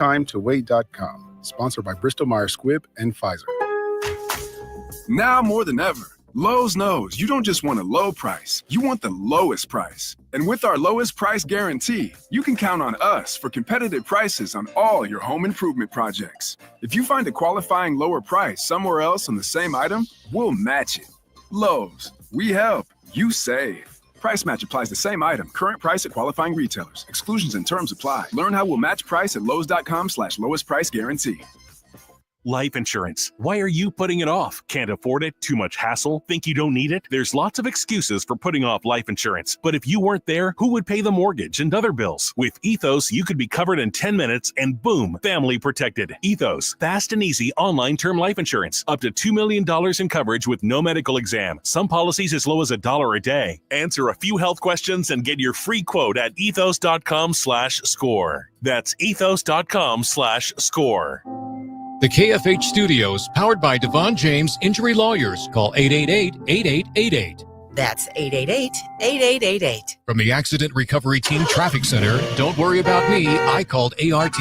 TimeToWait.com. Sponsored by Bristol-Myers Squibb and Pfizer. Now more than ever, Lowe's knows you don't just want a low price, you want the lowest price. And with our lowest price guarantee, you can count on us for competitive prices on all your home improvement projects. If you find a qualifying lower price somewhere else on the same item, we'll match it. Lowe's, we help, you save. Price match applies the same item. Current price at qualifying retailers. Exclusions and terms apply. Learn how we'll match price at Lowes.com/lowest price guarantee. Life insurance. Why are you putting it off? Can't afford it? Too much hassle? Think you don't need it? There's lots of excuses for putting off life insurance. But if you weren't there, who would pay the mortgage and other bills? With Ethos, you could be covered in 10 minutes and boom, family protected. Ethos, fast and easy online term life insurance. Up to $2 million in coverage with no medical exam. Some policies as low as $1 a day. Answer a few health questions and get your free quote at ethos.com/score. That's ethos.com/score. The KFH Studios, powered by Devon James Injury Lawyers. Call 888-8888. That's 888-8888. From the Accident Recovery Team Traffic Center, don't worry about me, I called ART.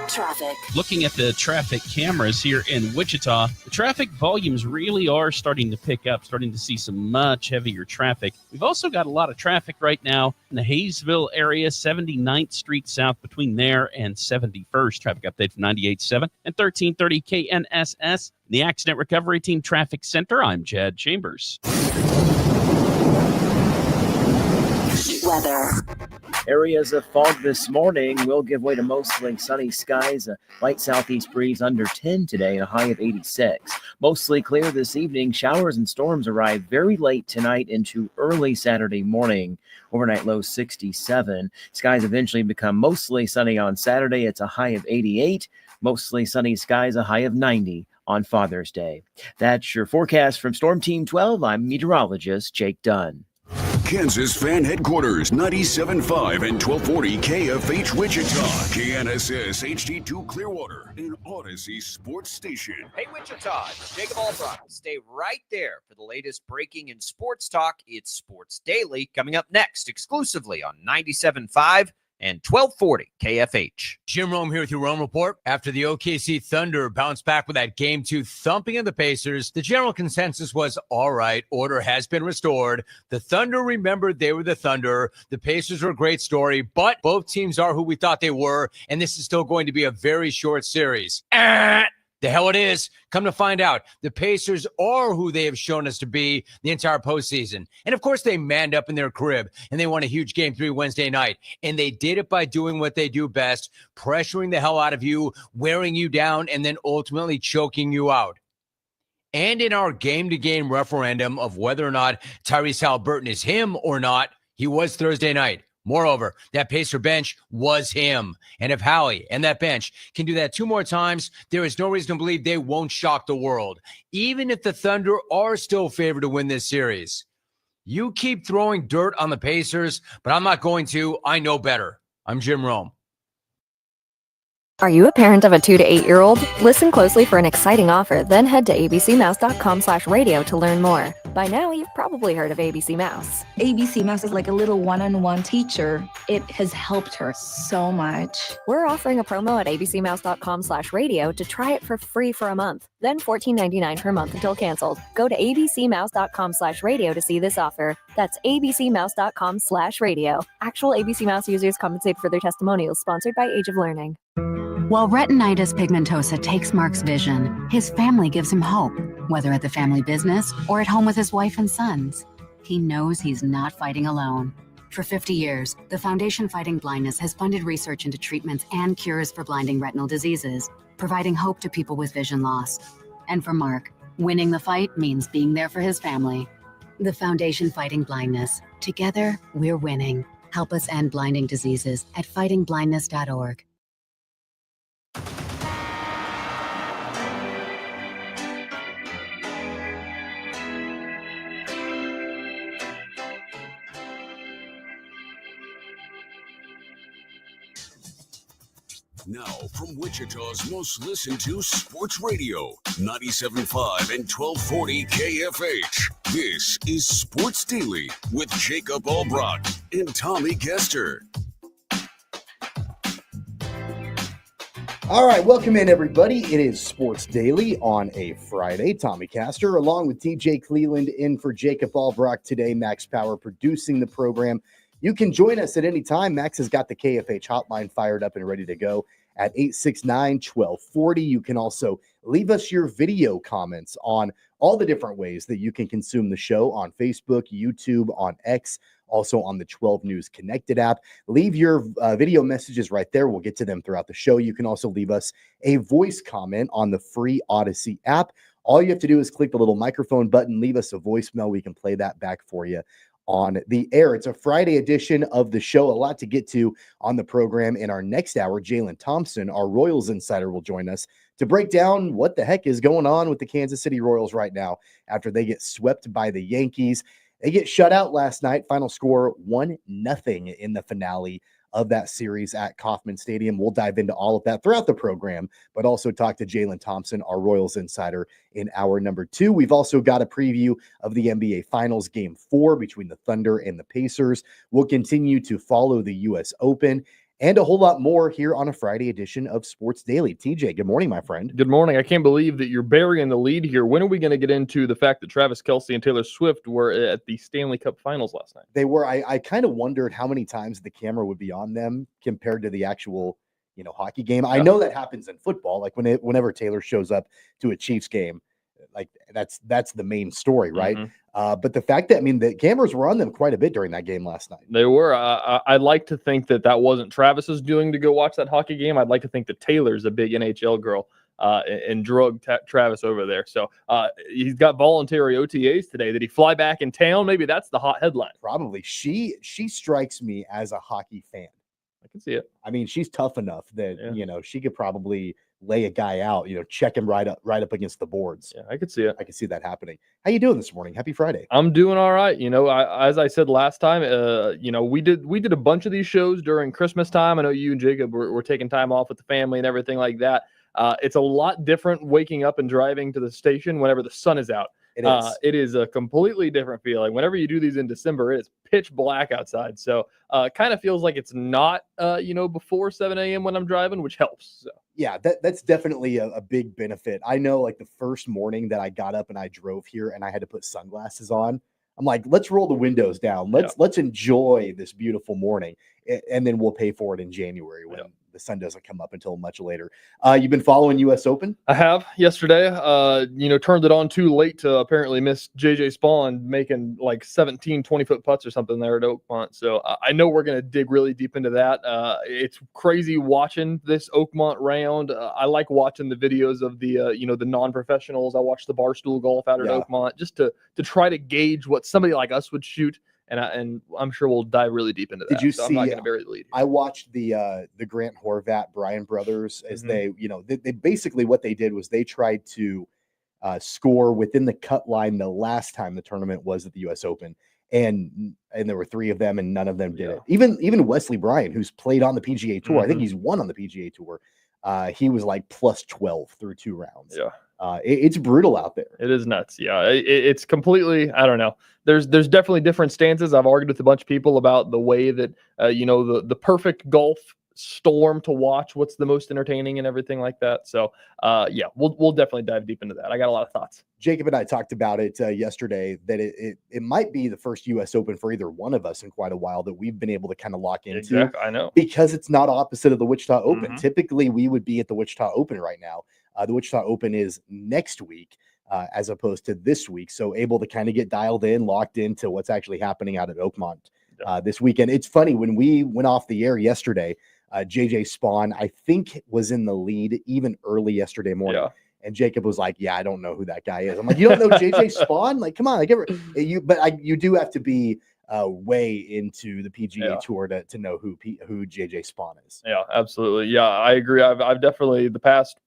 Traffic. Looking at the traffic cameras here in Wichita, the traffic volumes really are starting to pick up, starting to see some much heavier traffic. We've also got a lot of traffic right now in the Hayesville area, 79th Street South between there and 71st. Traffic update from 98.7 and 1330 KNSS. The Accident Recovery Team Traffic Center, I'm Chad Chambers. Weather. Areas of fog this morning will give way to mostly sunny skies. A light southeast breeze under 10 today and a high of 86. Mostly clear this evening. Showers and storms arrive very late tonight into early Saturday morning. Overnight low 67. Skies eventually become mostly sunny on Saturday. It's a high of 88. Mostly sunny skies, a high of 90 on Father's Day. That's your forecast from Storm Team 12. I'm meteorologist Jake Dunn. Kansas Fan Headquarters, 97.5 and 1240 KFH Wichita, KNSS HD2 Clearwater, an Odyssey Sports Station. Hey Wichita, it's Jacob Albrock. Stay right there for the latest breaking in sports talk. It's Sports Daily coming up next, exclusively on 97.5 and 1240 KFH. Jim Rome here with your Rome Report. After the OKC Thunder bounced back with that Game 2 thumping of the Pacers, the general consensus was, all right, order has been restored. The Thunder remembered they were the Thunder. The Pacers were a great story, but both teams are who we thought they were, and this is still going to be a very short series. The hell it is. Come to find out, the Pacers are who they have shown us to be the entire postseason. And of course, they manned up in their crib and they won a huge Game 3 Wednesday night. And they did it by doing what they do best, pressuring the hell out of you, wearing you down, and then ultimately choking you out. And in our game-to-game referendum of whether or not Tyrese Haliburton is him or not, he was Thursday night. Moreover, that Pacer bench was him. And if Hallie and that bench can do that 2 more times, there is no reason to believe they won't shock the world, even if the Thunder are still favored to win this series. You keep throwing dirt on the Pacers, but I'm not going to. I know better. I'm Jim Rome. Are you a parent of a 2 to 8-year-old? Listen closely for an exciting offer, then head to abcmouse.com/radio to learn more. By now, you've probably heard of ABC Mouse. ABC Mouse is like a little one-on-one teacher. It has helped her so much. We're offering a promo at abcmouse.com/radio to try it for free for a month, then $14.99 per month until canceled. Go to abcmouse.com/radio to see this offer. That's abcmouse.com/radio. Actual ABC Mouse users compensate for their testimonials, sponsored by Age of Learning. While retinitis pigmentosa takes Mark's vision, his family gives him hope, whether at the family business or at home with his wife and sons. He knows he's not fighting alone. For 50 years, the Foundation Fighting Blindness has funded research into treatments and cures for blinding retinal diseases, providing hope to people with vision loss. And for Mark, winning the fight means being there for his family. The Foundation Fighting Blindness. Together, we're winning. Help us end blinding diseases at fightingblindness.org. Now, from Wichita's most listened to sports radio, 97.5 and 1240 KFH. This is Sports Daily with Jacob Albrock and Tommy Kester. All right, welcome in, everybody. It is Sports Daily on a Friday. Tommy Castor, along with TJ Cleveland, in for Jacob Albrock today. Max Power producing the program. You can join us at any time. Max has got the KFH hotline fired up and ready to go at 869-1240. You can also leave us your video comments on all the different ways that you can consume the show on Facebook, YouTube, on X, also on the 12 News Connected app. Leave your video messages right there. We'll get to them throughout the show. You can also leave us a voice comment on the free Odyssey app. All you have to do is click the little microphone button, leave us a voicemail. We can play that back for you on the air. It's a Friday edition of the show. A lot to get to on the program. In our next hour, Jaylon Thompson, our Royals insider, will join us to break down what the heck is going on with the Kansas City Royals right now after they get swept by the Yankees. They get shut out last night. Final score 1-0 in the finale of that series at Kauffman Stadium. We'll dive into all of that throughout the program, but also talk to Jaylon Thompson, our Royals insider, in hour number 2. We've also got a preview of the NBA Finals Game 4 between the Thunder and the Pacers. We'll continue to follow the U.S. Open and a whole lot more here on a Friday edition of Sports Daily. TJ, good morning, my friend. Good morning. I can't believe that you're burying the lead here. When are we going to get into the fact that Travis Kelce and Taylor Swift were at the Stanley Cup Finals last night? They were. I kind of wondered how many times the camera would be on them compared to the actual, hockey game. I know that happens in football. Like whenever Taylor shows up to a Chiefs game, like that's the main story, right? Mm-hmm. But the fact that, the cameras were on them quite a bit during that game last night. They were. I'd like to think that wasn't Travis's doing to go watch that hockey game. I'd like to think that Taylor's a big NHL girl and drug Travis over there. So he's got voluntary OTAs today. Did he fly back in town? Maybe that's the hot headline. Probably. She strikes me as a hockey fan. I can see it. She's tough enough that, she could probably lay a guy out, check him right up against the boards. Yeah, I could see it. I could see that happening. How you doing this morning? Happy Friday. I'm doing all right. As I said last time, we did a bunch of these shows during Christmas time. I know you and Jacob were taking time off with the family and everything like that. It's a lot different waking up and driving to the station whenever the sun is out. It is. It is a completely different feeling. Whenever you do these in December, it is pitch black outside. So kind of feels like it's not, before 7 a.m. when I'm driving, which helps. So. Yeah, that's definitely a big benefit. I know, like, the first morning that I got up and I drove here and I had to put sunglasses on, I'm like, let's roll the windows down. Let's enjoy this beautiful morning, and then we'll pay for it in January when the sun doesn't come up until much later. You've been following U.S. Open? I have yesterday. Turned it on too late to apparently miss JJ Spawn making like 17 20-foot putts or something there at Oakmont. So I know we're going to dig really deep into that. It's crazy watching this Oakmont round. I like watching the videos of the the non-professionals. I watch the Barstool Golf out at Oakmont just to try to gauge what somebody like us would shoot. And I'm sure we'll dive really deep into that. Did you so see? I'm not going to bury the lead. I watched the Grant Horvat Bryan brothers as they basically what they did was they tried to score within the cut line the last time the tournament was at the U.S. Open, and there were 3 of them, and none of them did it. Even Wesley Bryan, who's played on the PGA Tour, I think he's won on the PGA Tour. He was like plus 12 through 2 rounds. Yeah. It's brutal out there. It is nuts. Yeah, it's completely. I don't know. There's definitely different stances. I've argued with a bunch of people about the way that the perfect golf storm to watch. What's the most entertaining and everything like that. So we'll definitely dive deep into that. I got a lot of thoughts. Jacob and I talked about it yesterday that it might be the first U.S. Open for either one of us in quite a while that we've been able to kind of lock into. Exactly, I know, because it's not opposite of the Wichita Open. Typically, we would be at the Wichita Open right now. The Wichita Open is next week as opposed to this week. So able to kind of get dialed in, locked into what's actually happening out at Oakmont this weekend. It's funny, when we went off the air yesterday, JJ Spawn, I think, was in the lead even early yesterday morning. Yeah. And Jacob was like, yeah, I don't know who that guy is. I'm like, you don't know JJ Spawn? Like, come on. You do have to be way into the PGA Tour to know who JJ Spawn is. Yeah, absolutely. Yeah, I agree. I've definitely, the past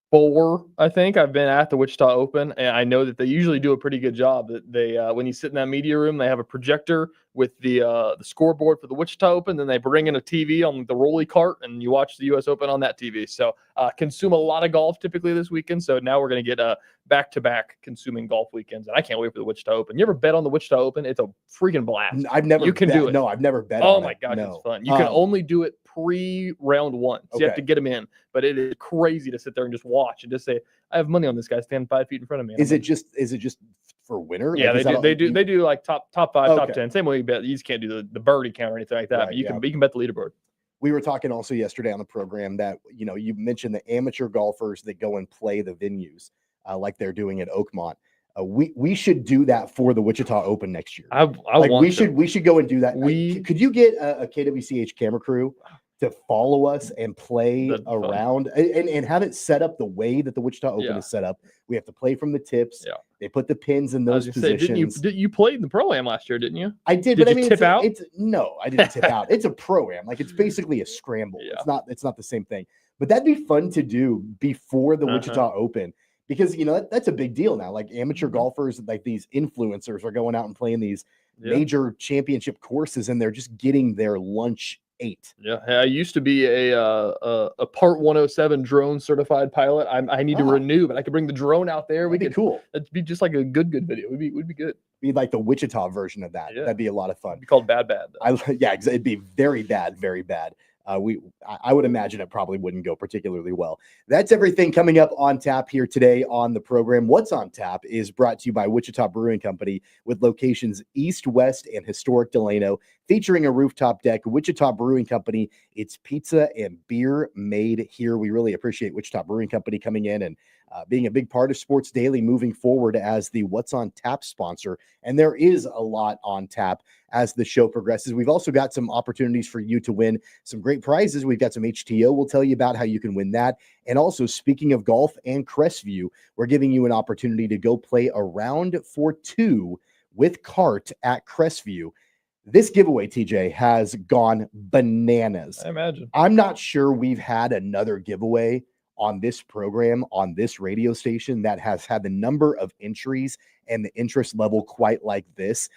4, I think, I've been at the Wichita Open, and I know that they usually do a pretty good job. That they, when you sit in that media room, they have a projector with the scoreboard for the Wichita Open. Then they bring in a TV on the rolly cart, and you watch the U.S. Open on that TV. So consume a lot of golf typically this weekend. So now we're going to get back-to-back consuming golf weekends, and I can't wait for the Wichita Open. You ever bet on the Wichita Open? It's a freaking blast. I've never. You can do it. No, I've never bet. Oh on my it. gosh, No. it's fun. You can only do it pre-round one. So you have to get them in. But it is crazy to sit there and just watch and just say, I have money on this guy standing 5 feet in front of me. Is it just for winner? Yeah, like, they do like top 5, top 10. Same way you bet. You just can't do the birdie count or anything like that. Right, but you can bet the leaderboard. We were talking also yesterday on the program that, you mentioned the amateur golfers that go and play the venues like they're doing at Oakmont. We should do that for the Wichita Open next year. We should go and do that. Could you get a KWCH camera crew to follow us and play around and have it set up the way that the Wichita Open is set up? We have to play from the tips. Yeah. They put the pins in those positions. You played in the Pro-Am last year, didn't you? I did. Did you tip out? No, I didn't tip out. It's a Pro-Am. Like, it's basically a scramble. Yeah. It's not the same thing. But that'd be fun to do before the Wichita Open. Because, that's a big deal now. Like, amateur golfers, like these influencers are going out and playing these major championship courses, and they're just getting their lunch ate. Yeah, I used to be a Part 107 drone certified pilot. I need to renew, but I could bring the drone out there. That'd be cool. It'd be just like a good video. Would be good. Be like the Wichita version of that. Yeah. That'd be a lot of fun. It'd be called Bad. It'd be very bad, very bad. I would imagine it probably wouldn't go particularly well. That's everything coming up on tap here today on the program. What's on tap is brought to you by Wichita Brewing Company, with locations east, west, and historic Delano, featuring a rooftop deck. Wichita Brewing Company, it's pizza and beer made here. We really appreciate Wichita Brewing Company coming in and being a big part of Sports Daily moving forward as the What's on Tap sponsor. And there is a lot on tap as the show progresses. We've also got some opportunities for you to win some great prizes. We've got some HTO. We'll tell you about how you can win that. And also, speaking of golf and Crestview, we're giving you an opportunity to go play a round for 2 with cart at Crestview. This giveaway, TJ, has gone bananas. I imagine. I'm not sure we've had another giveaway on this program, on this radio station, that has had the number of entries and the interest level quite like this.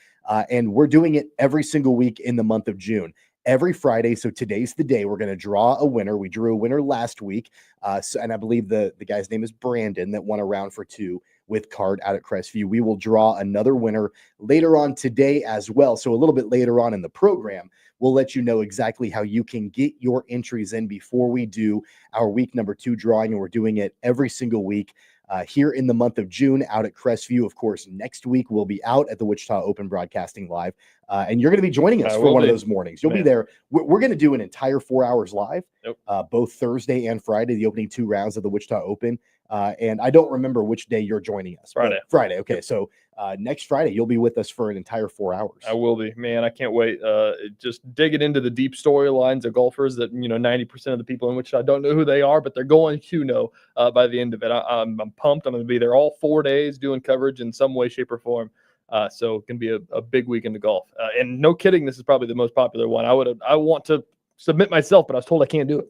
And we're doing it every single week in the month of June, every Friday. So today's the day we're going to draw a winner. We drew a winner last week. And I believe the guy's name is Brandon, that won a round for 2 with card out at Crestview. We will draw another winner later on today as well. So a little bit later on in the program, we'll let you know exactly how you can get your entries in before we do our week number 2 drawing. And we're doing it every single week here in the month of June out at Crestview. Of course, next week we'll be out at the Wichita Open broadcasting live. And you're going to be joining us for one of those mornings. You'll be there. We're going to do an entire 4 hours live, both Thursday and Friday, the opening 2 rounds of the Wichita Open. And I don't remember which day you're joining us. Friday. Okay. Yep. So next Friday, you'll be with us for an entire 4 hours. I will be, man. I can't wait. Just digging into the deep storylines of golfers that, 90% of the people in Wichita don't know who they are, but they're going to know by the end of it. I'm pumped. I'm going to be there all 4 days doing coverage in some way, shape, or form. So it can be a big weekend of golf. And no kidding, this is probably the most popular one. I want to submit myself, but I was told I can't do it.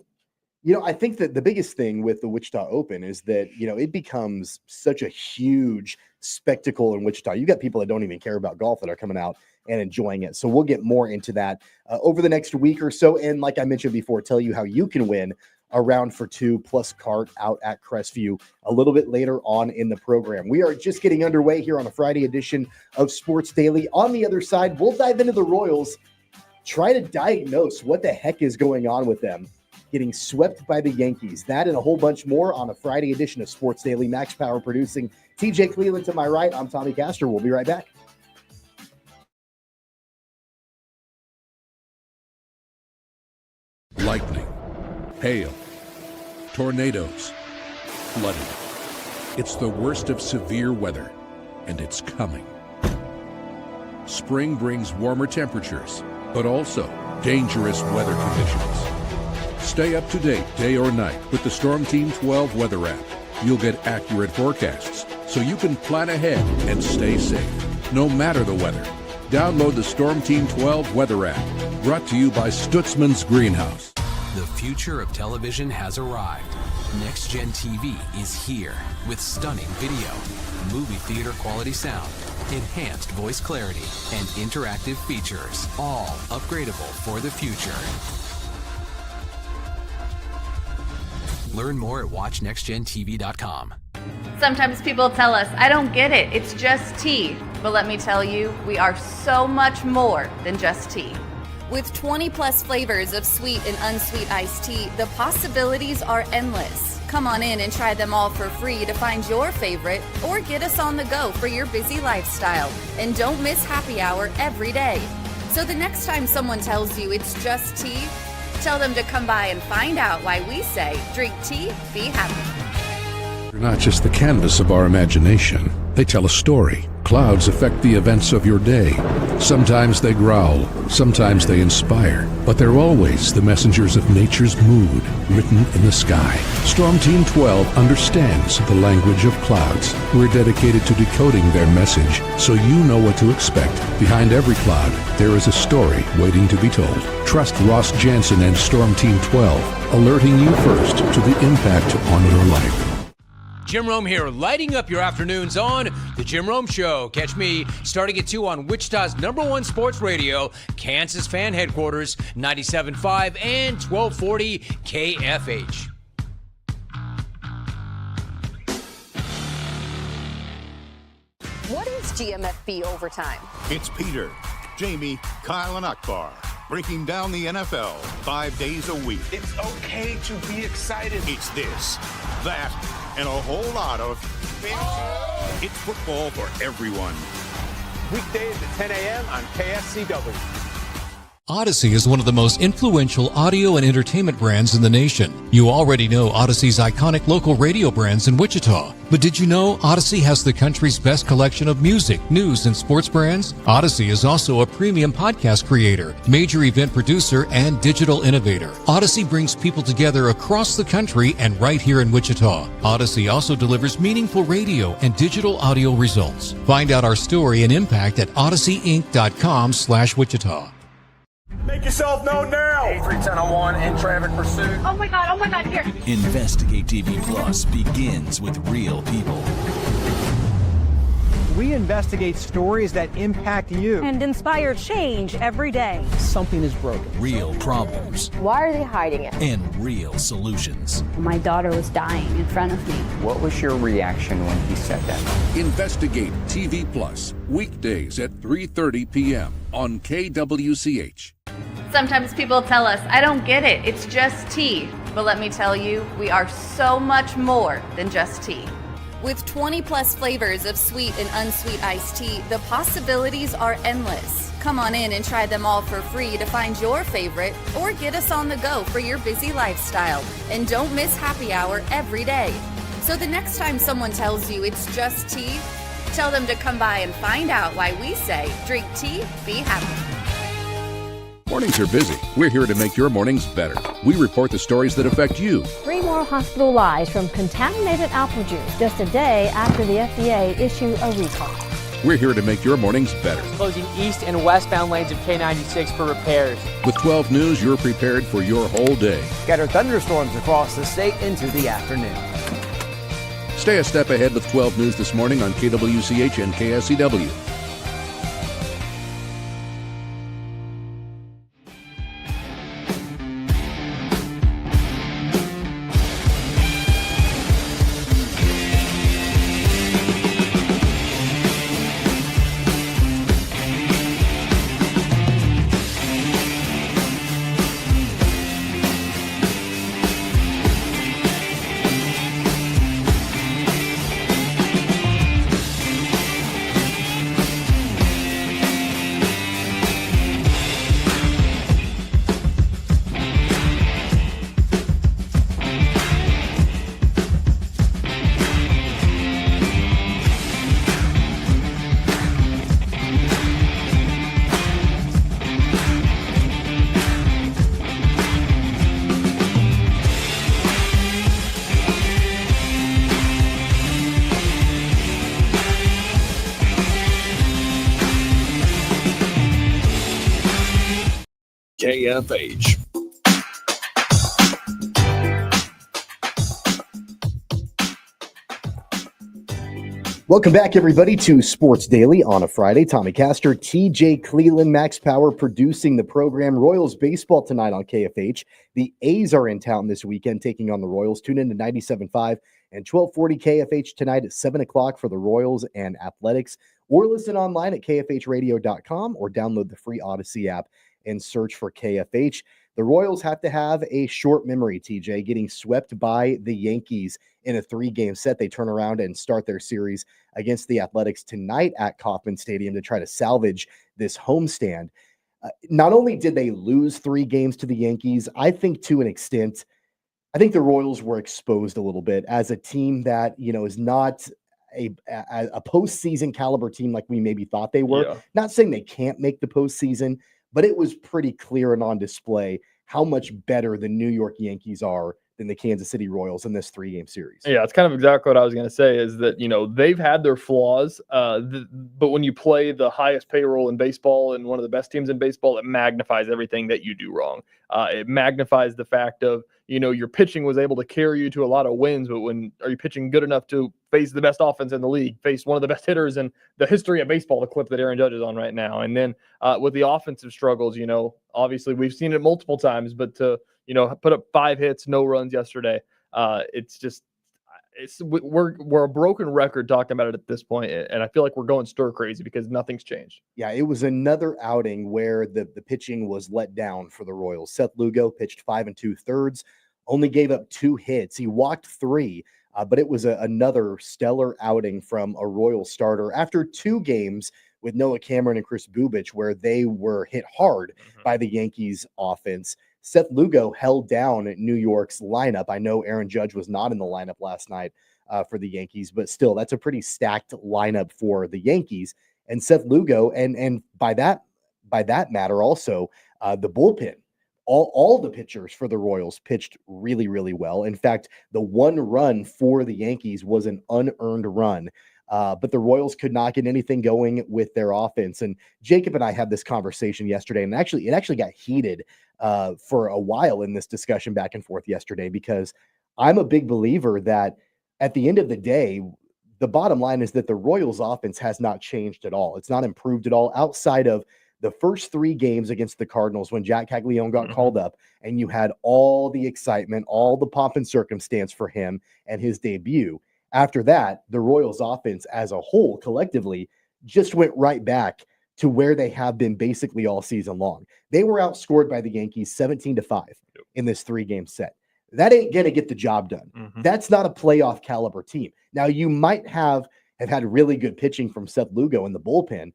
I think that the biggest thing with the Wichita Open is that, it becomes such a huge spectacle in Wichita. You got people that don't even care about golf that are coming out and enjoying it. So we'll get more into that over the next week or so. And like I mentioned before, tell you how you can win a round for 2 plus cart out at Crestview a little bit later on in the program. We are just getting underway here on a Friday edition of Sports Daily. On the other side, we'll dive into the Royals, try to diagnose what the heck is going on with them, getting swept by the Yankees. That and a whole bunch more on a Friday edition of Sports Daily. Max Power producing. TJ Cleveland to my right. I'm Tommy Castor. We'll be right back. Lightning, hail, tornadoes, flooding. It's the worst of severe weather, and it's coming. Spring brings warmer temperatures, but also dangerous weather conditions. Stay up to date day or night with the Storm Team 12 weather app. You'll get accurate forecasts so you can plan ahead and stay safe, no matter the weather. Download the Storm Team 12 weather app, brought to you by Stutzman's Greenhouse. The future of television has arrived. Next Gen TV is here with stunning video, movie theater quality sound, enhanced voice clarity, and interactive features, all upgradable for the future. Learn more at watchnextgentv.com. Sometimes people tell us, I don't get it, it's just tea. But let me tell you, we are so much more than just tea. With 20 plus flavors of sweet and unsweet iced tea, the possibilities are endless. Come on in and try them all for free to find your favorite, or get us on the go for your busy lifestyle. And don't miss happy hour every day. So the next time someone tells you it's just tea, tell them to come by and find out why we say, drink tea, be happy. They're not just the canvas of our imagination. They tell a story. Clouds affect the events of your day. Sometimes they growl, sometimes they inspire, but they're always the messengers of nature's mood, written in the sky. Storm Team 12 understands the language of clouds. We're dedicated to decoding their message, so you know what to expect. Behind every cloud, there is a story waiting to be told. Trust Ross Jansen and Storm Team 12, alerting you first to the impact on your life. Jim Rome here, lighting up your afternoons on The Jim Rome Show. Catch me starting at 2 on Wichita's #1 sports radio, Kansas Fan Headquarters, 97.5 and 1240 KFH. What is GMFB Overtime? It's Peter, Jamie, Kyle, and Akbar breaking down the NFL 5 days a week. It's okay to be excited. It's this, that, and a whole lot of fantasy. It's football for everyone. Weekdays at 10 a.m. on KSCW. Odyssey is one of the most influential audio and entertainment brands in the nation. You already know Odyssey's iconic local radio brands in Wichita. But did you know Odyssey has the country's best collection of music, news, and sports brands? Odyssey is also a premium podcast creator, major event producer, and digital innovator. Odyssey brings people together across the country and right here in Wichita. Odyssey also delivers meaningful radio and digital audio results. Find out our story and impact at odysseyinc.com/Wichita. Make yourself known now. 831001 in traffic pursuit. Oh my God, here. Investigate TV Plus begins with real people. We investigate stories that impact you and inspire change every day. Something is broken. Real problems. Why are they hiding it? And real solutions. My daughter was dying in front of me. What was your reaction when he said that? Investigate TV Plus, weekdays at 3:30 p.m. on KWCH. Sometimes people tell us, I don't get it, it's just tea. But let me tell you, we are so much more than just tea. With 20 plus flavors of sweet and unsweet iced tea, the possibilities are endless. Come on in and try them all for free to find your favorite, or get us on the go for your busy lifestyle. And don't miss happy hour every day. So the next time someone tells you it's just tea, tell them to come by and find out why we say, drink tea, be happy. Mornings are busy. We're here to make your mornings better. We report the stories that affect you. 3 more hospital lies from contaminated apple juice just a day after the FDA issued a recall. We're here to make your mornings better. Closing east and westbound lanes of K96 for repairs. With 12 News, you're prepared for your whole day. Scattered thunderstorms across the state into the afternoon. Stay a step ahead with 12 News this morning on KWCH and KSCW. KFH. Welcome back, everybody, to Sports Daily on a Friday. Tommy Castor, TJ Cleveland, Max Power producing the program. Royals baseball tonight on KFH. The A's are in town this weekend taking on the Royals. Tune in to 97.5 and 1240 KFH tonight at 7 o'clock for the Royals and Athletics. Or listen online at kfhradio.com or download the free Odyssey app and search for KFH. The Royals have to have a short memory, TJ, getting swept by the Yankees in a 3-game set. They turn around and start their series against the Athletics tonight at Kauffman Stadium to try to salvage this homestand. Not only did they lose 3 games to the Yankees, I think to an extent, I think the Royals were exposed a little bit as a team that, is not a postseason caliber team like we maybe thought they were. Yeah. Not saying they can't make the postseason, but it was pretty clear and on display how much better the New York Yankees are than the Kansas City Royals in this 3-game series. Yeah, it's kind of exactly what I was going to say is that, they've had their flaws, but when you play the highest payroll in baseball and one of the best teams in baseball, it magnifies everything that you do wrong. It magnifies the fact of, your pitching was able to carry you to a lot of wins, but are you pitching good enough to face the best offense in the league, face one of the best hitters in the history of baseball, the clip that Aaron Judge is on right now? And then with the offensive struggles, obviously we've seen it multiple times, but to, put up 5 hits, no runs yesterday. We're a broken record talking about it at this point, and I feel like we're going stir crazy because nothing's changed. Yeah, it was another outing where the pitching was let down for the Royals. Seth Lugo pitched 5 2/3, only gave up 2 hits. He walked 3, but it was another stellar outing from a Royals starter after 2 games with Noah Cameron and Chris Bubich, where they were hit hard by the Yankees offense. Seth Lugo held down New York's lineup. I know Aaron Judge was not in the lineup last night for the Yankees, but still, that's a pretty stacked lineup for the Yankees. And Seth Lugo, and by that matter, also the bullpen. All the pitchers for the Royals pitched really, really well. In fact, the one run for the Yankees was an unearned run. But the Royals could not get anything going with their offense. And Jacob and I had this conversation yesterday, and it actually got heated for a while in this discussion back and forth yesterday, because I'm a big believer that at the end of the day, the bottom line is that the Royals offense has not changed at all. It's not improved at all outside of the first 3 games against the Cardinals when Jack Caglione got called up, and you had all the excitement, all the pomp and circumstance for him and his debut. After that, the Royals offense as a whole collectively just went right back to where they have been basically all season long. They were outscored by the Yankees 17-5 in this 3-game set. That ain't going to get the job done. That's not a playoff caliber team. Now, you might have had really good pitching from Seth Lugo in the bullpen,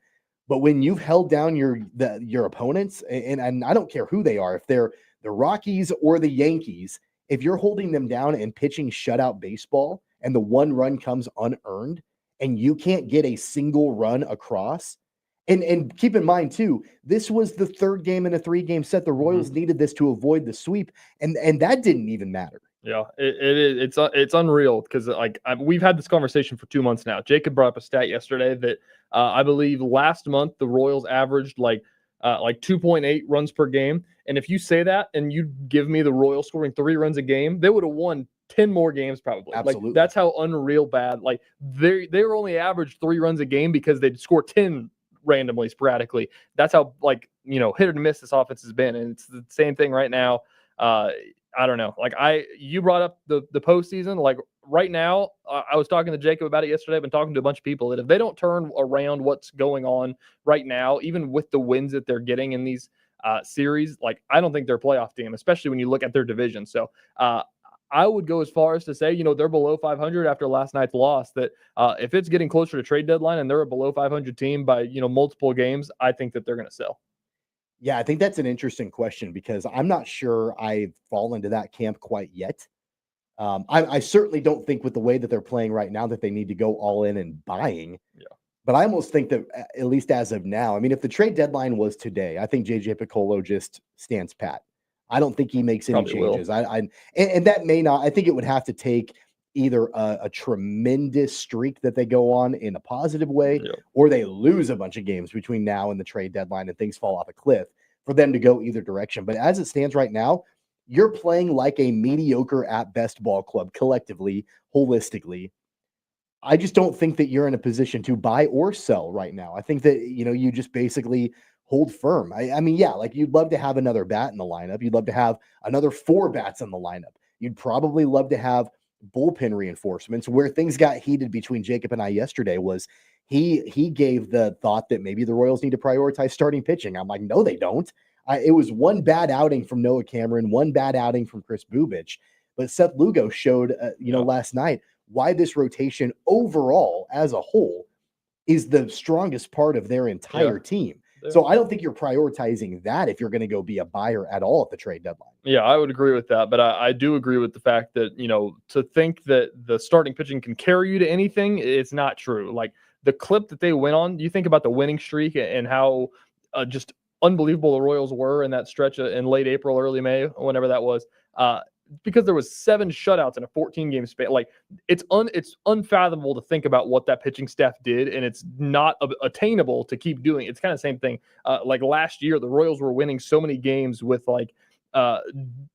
but when you've held down your opponents, and I don't care who they are, if they're the Rockies or the Yankees, if you're holding them down and pitching shutout baseball, and the one run comes unearned, and you can't get a single run across. And keep in mind, too, this was the 3rd game in a 3-game set. The Royals needed this to avoid the sweep, and that didn't even matter. Yeah, it's unreal because we've had this conversation for 2 months now. Jacob brought up a stat yesterday that I believe last month the Royals averaged like 2.8 runs per game. And if you say that and you give me the Royals scoring 3 runs a game, they would have won 10 more games probably. Absolutely. That's how unreal bad. They were only averaged 3 runs a game because they'd score 10 randomly, sporadically. That's how hit or miss this offense has been, and it's the same thing right now. I don't know. You brought up the postseason. Right now, I was talking to Jacob about it yesterday. I've been talking to a bunch of people that if they don't turn around what's going on right now, even with the wins that they're getting in these series, I don't think they're a playoff team, especially when you look at their division. So I would go as far as to say, they're below 500 after last night's loss, that if it's getting closer to trade deadline and they're a below 500 team by, multiple games, I think that they're going to sell. Yeah, I think that's an interesting question because I'm not sure I fall into that camp quite yet. I certainly don't think with the way that they're playing right now that they need to go all in and buying. Yeah. But I almost think that at least as of now, I mean, if the trade deadline was today, I think JJ Piccolo just stands pat. I don't think he makes any changes. And that may not. I think it would have to take either a tremendous streak that they go on in a positive way, or they lose a bunch of games between now and the trade deadline and things fall off a cliff for them to go either direction. But as it stands right now, you're playing like a mediocre at best ball club collectively, holistically. I just don't think that you're in a position to buy or sell right now. I think that, you just basically hold firm. I mean, yeah, you'd love to have another bat in the lineup. You'd love to have another 4 bats in the lineup. You'd probably love to have bullpen reinforcements. Where things got heated between Jacob and I yesterday was he gave the thought that maybe the Royals need to prioritize starting pitching. I'm like, no, they don't. It was one bad outing from Noah Cameron, one bad outing from Chris Bubich, but Seth Lugo showed, last night why this rotation overall as a whole is the strongest part of their entire team. So I don't think you're prioritizing that if you're going to go be a buyer at all at the trade deadline. Yeah, I would agree with that. But I do agree with the fact that, to think that the starting pitching can carry you to anything, it's not true. Like the clip that they went on, you think about the winning streak and how just unbelievable the Royals were in that stretch in late April, early May, whenever that was. Because there was 7 shutouts in a 14-game span. Like it's unfathomable to think about what that pitching staff did, and it's not attainable to keep doing. It's kind of the same thing. Like last year, the Royals were winning so many games with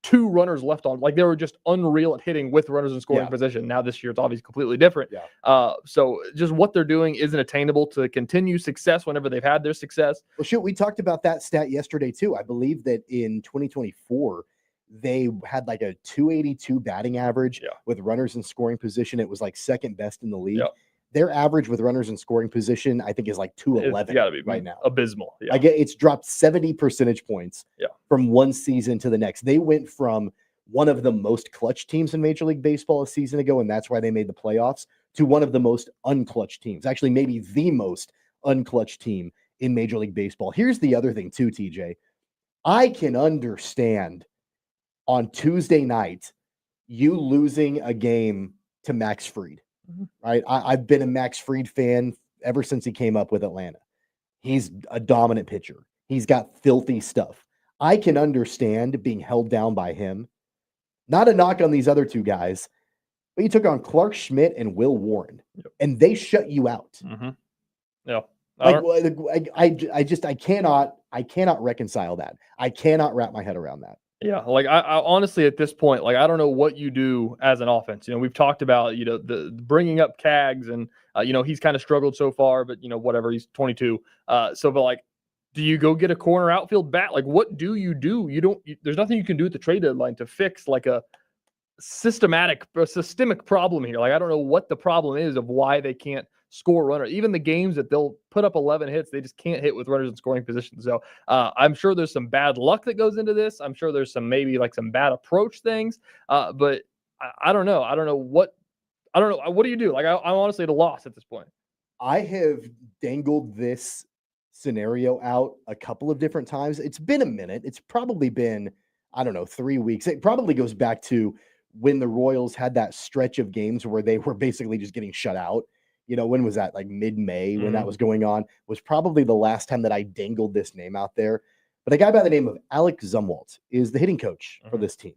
2 runners left on. Like they were just unreal at hitting with runners in scoring position. Now this year, it's obviously completely different. So just what they're doing isn't attainable to continue success whenever they've had their success. Well, shoot, we talked about that stat yesterday too. I believe that in 2024. They had like a 282 batting average with runners in scoring position. It was like second best in the league. Their average with runners in scoring position, I think, is like 211 right now. Abysmal. It's dropped 70 percentage points from one season to the next. They went from one of the most clutch teams in Major League Baseball a season ago, and that's why they made the playoffs, to one of the most unclutch teams. Actually, maybe the most unclutch team in Major League Baseball. Here's the other thing too, TJ. I can understand on Tuesday night, you losing a game to Max Fried, right? I've been a Max Fried fan ever since he came up with Atlanta. He's a dominant pitcher. He's got filthy stuff. I can understand being held down by him. Not a knock on these other 2 guys, but you took on Clark Schmidt and Will Warren, and they shut you out. Yeah. I cannot reconcile that. I cannot wrap my head around that. Yeah, like I honestly at this point, like I don't know what you do as an offense. We've talked about the bringing up Cags, and he's kind of struggled so far, but whatever, he's 22. But like, do you go get a corner outfield bat? Like, what do? There's nothing you can do at the trade deadline to fix like a systemic problem here. Like I don't know what the problem is of why they can't score runner. Even the games that they'll put up 11 hits, they just can't hit with runners in scoring position. So I'm sure there's some bad luck that goes into this. I'm sure there's maybe some bad approach things. But I don't know. I don't know. What do you do? Like I'm honestly at a loss at this point. I have dangled this scenario out a couple of different times. It's been a minute. It's probably been, 3 weeks. It probably goes back to when the Royals had that stretch of games where they were basically just getting shut out. When was that? Like mid-May when that was going on, was probably the last time that I dangled this name out there. But a guy by the name of Alex Zumwalt is the hitting coach for this team.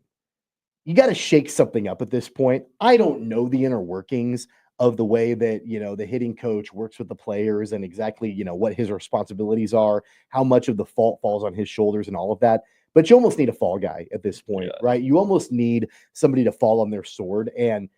You got to shake something up at this point. I don't know the inner workings of the way that, the hitting coach works with the players and exactly, what his responsibilities are, how much of the fault falls on his shoulders and all of that. But you almost need a fall guy at this point, right? You almost need somebody to fall on their sword. And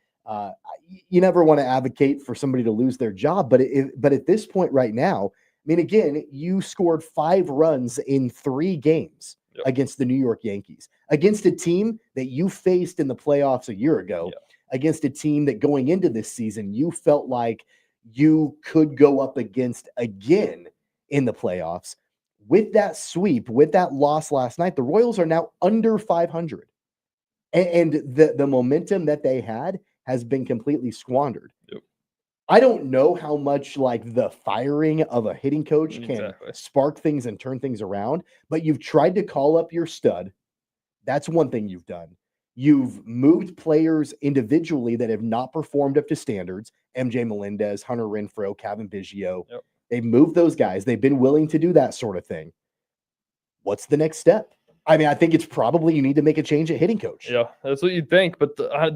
you never want to advocate for somebody to lose their job, but at this point right now, again, you scored 5 runs in 3 games against the New York Yankees, against a team that you faced in the playoffs a year ago, against a team that going into this season, you felt like you could go up against again in the playoffs. With that sweep, with that loss last night, the Royals are now under 500. And the momentum that they had has been completely squandered. I don't know how much like the firing of a hitting coach can spark things and turn things around, but you've tried to call up your stud. That's one thing you've done. You've moved players individually that have not performed up to standards. MJ Melendez, Hunter Renfroe, Kevin Biggio. They've moved those guys. They've been willing to do that sort of thing. What's the next step? I think it's probably you need to make a change at hitting coach. Yeah, that's what you'd think. But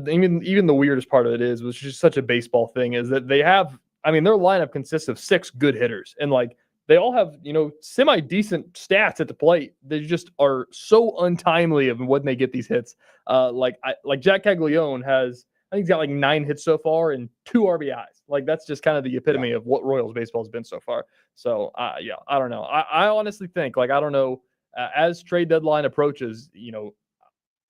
even the weirdest part of it is, which is just such a baseball thing, is that they have, their lineup consists of 6 good hitters. And like they all have, semi-decent stats at the plate. They just are so untimely of when they get these hits. Like Jack Caglione has, I think he's got like 9 hits so far and 2 RBIs. Like that's just kind of the epitome of what Royals baseball has been so far. So I don't know. I honestly think, like, I don't know. As trade deadline approaches,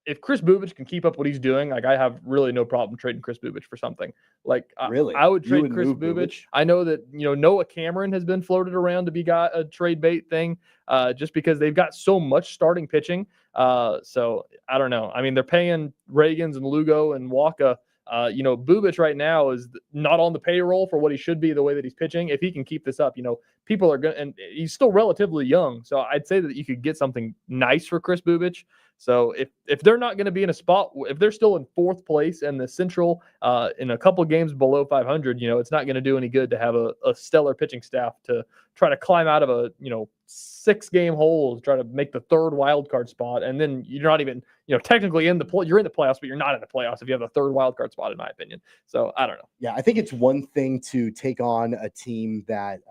if Chris Bubic can keep up what he's doing, like I have really no problem trading Chris Bubic for something. Like Really, I would You trade would Chris move Bubic. I know that Noah Cameron has been floated around to be got a trade bait thing, just because they've got so much starting pitching. So I don't know. I mean, they're paying Reagans and Lugo and Waka. Bubic right now is not on the payroll for what he should be the way that he's pitching. If he can keep this up, people are going to, and he's still relatively young. So I'd say that you could get something nice for Chris Bubic. So if they're not going to be in a spot, if they're still in 4th place in the Central, in a couple games below 500, it's not going to do any good to have a stellar pitching staff to try to climb out of a 6-game hole to try to make the 3rd wild card spot, and then you're not even technically you're in the playoffs, but you're not in the playoffs if you have the 3rd wild card spot, in my opinion. So I don't know. Yeah, I think it's one thing to take on a team that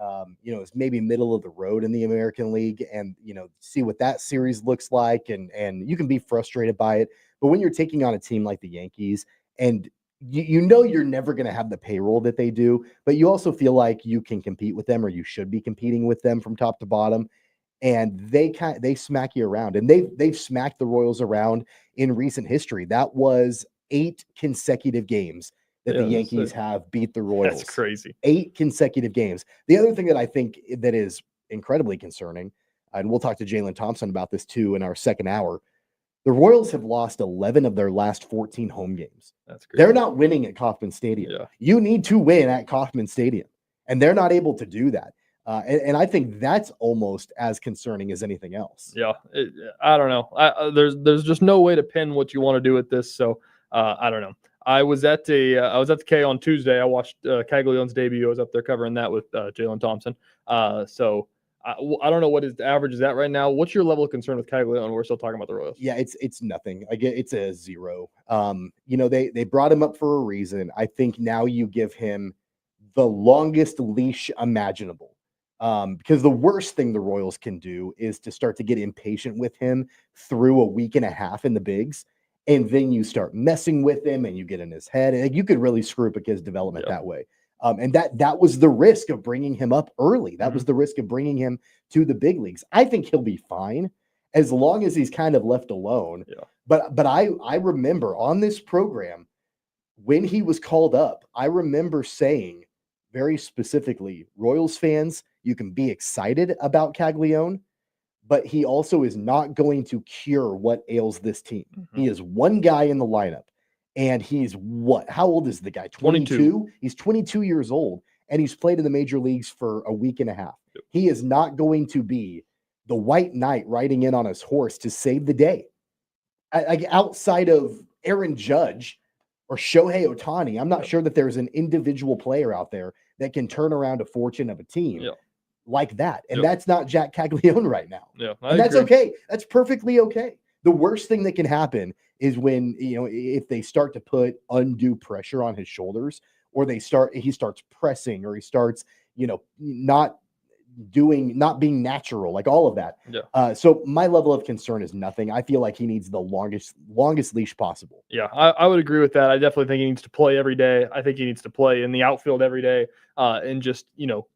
is maybe middle of the road in the American League, and see what that series looks like, and you can be frustrated by it. But when you're taking on a team like the Yankees, and you're never going to have the payroll that they do, but you also feel like you can compete with them, or you should be competing with them from top to bottom. And they smack you around, and they've smacked the Royals around in recent history. That was 8 consecutive games that the Yankees have beat the Royals. That's crazy. 8 consecutive games. The other thing that I think that is incredibly concerning, and we'll talk to Jaylon Thompson about this too in our second hour, the Royals have lost 11 of their last 14 home games. That's crazy. They're not winning at Kauffman Stadium. Yeah. You need to win at Kauffman Stadium, and they're not able to do that. And I think that's almost as concerning as anything else. Yeah, I don't know. There's just no way to pin what you want to do with this. So I don't know. I was at the K on Tuesday. I watched Caglianone's debut. I was up there covering that with Jaylon Thompson. So I don't know what his average is at right now. What's your level of concern with Caglianone? We're still talking about the Royals. Yeah, it's nothing. It's a 0. They brought him up for a reason. I think now you give him the longest leash imaginable. Because the worst thing the Royals can do is to start to get impatient with him through a week and a half in the bigs, and then you start messing with him and you get in his head, and you could really screw up his development that way. And that was the risk of bringing him up early. That was the risk of bringing him to the big leagues. I think he'll be fine as long as he's kind of left alone. Yeah. But I remember on this program when he was called up, I remember saying very specifically, Royals fans, you can be excited about Caglianone, but he also is not going to cure what ails this team. He is one guy in the lineup, and he's how old is the guy? 22? He's 22 years old, and he's played in the major leagues for a week and a half. Yep. He is not going to be the white knight riding in on his horse to save the day. Outside of Aaron Judge or Shohei Ohtani, I'm not sure that there's an individual player out there that can turn around a fortune of a team like that. And that's not Jack Caglianone right now. Yeah, and that's okay. That's perfectly okay. The worst thing that can happen is when, if they start to put undue pressure on his shoulders, or he starts pressing, or he starts, not being natural, like all of that. Yeah. So my level of concern is nothing. I feel like he needs the longest leash possible. Yeah, I would agree with that. I definitely think he needs to play every day. I think he needs to play in the outfield every day, and just,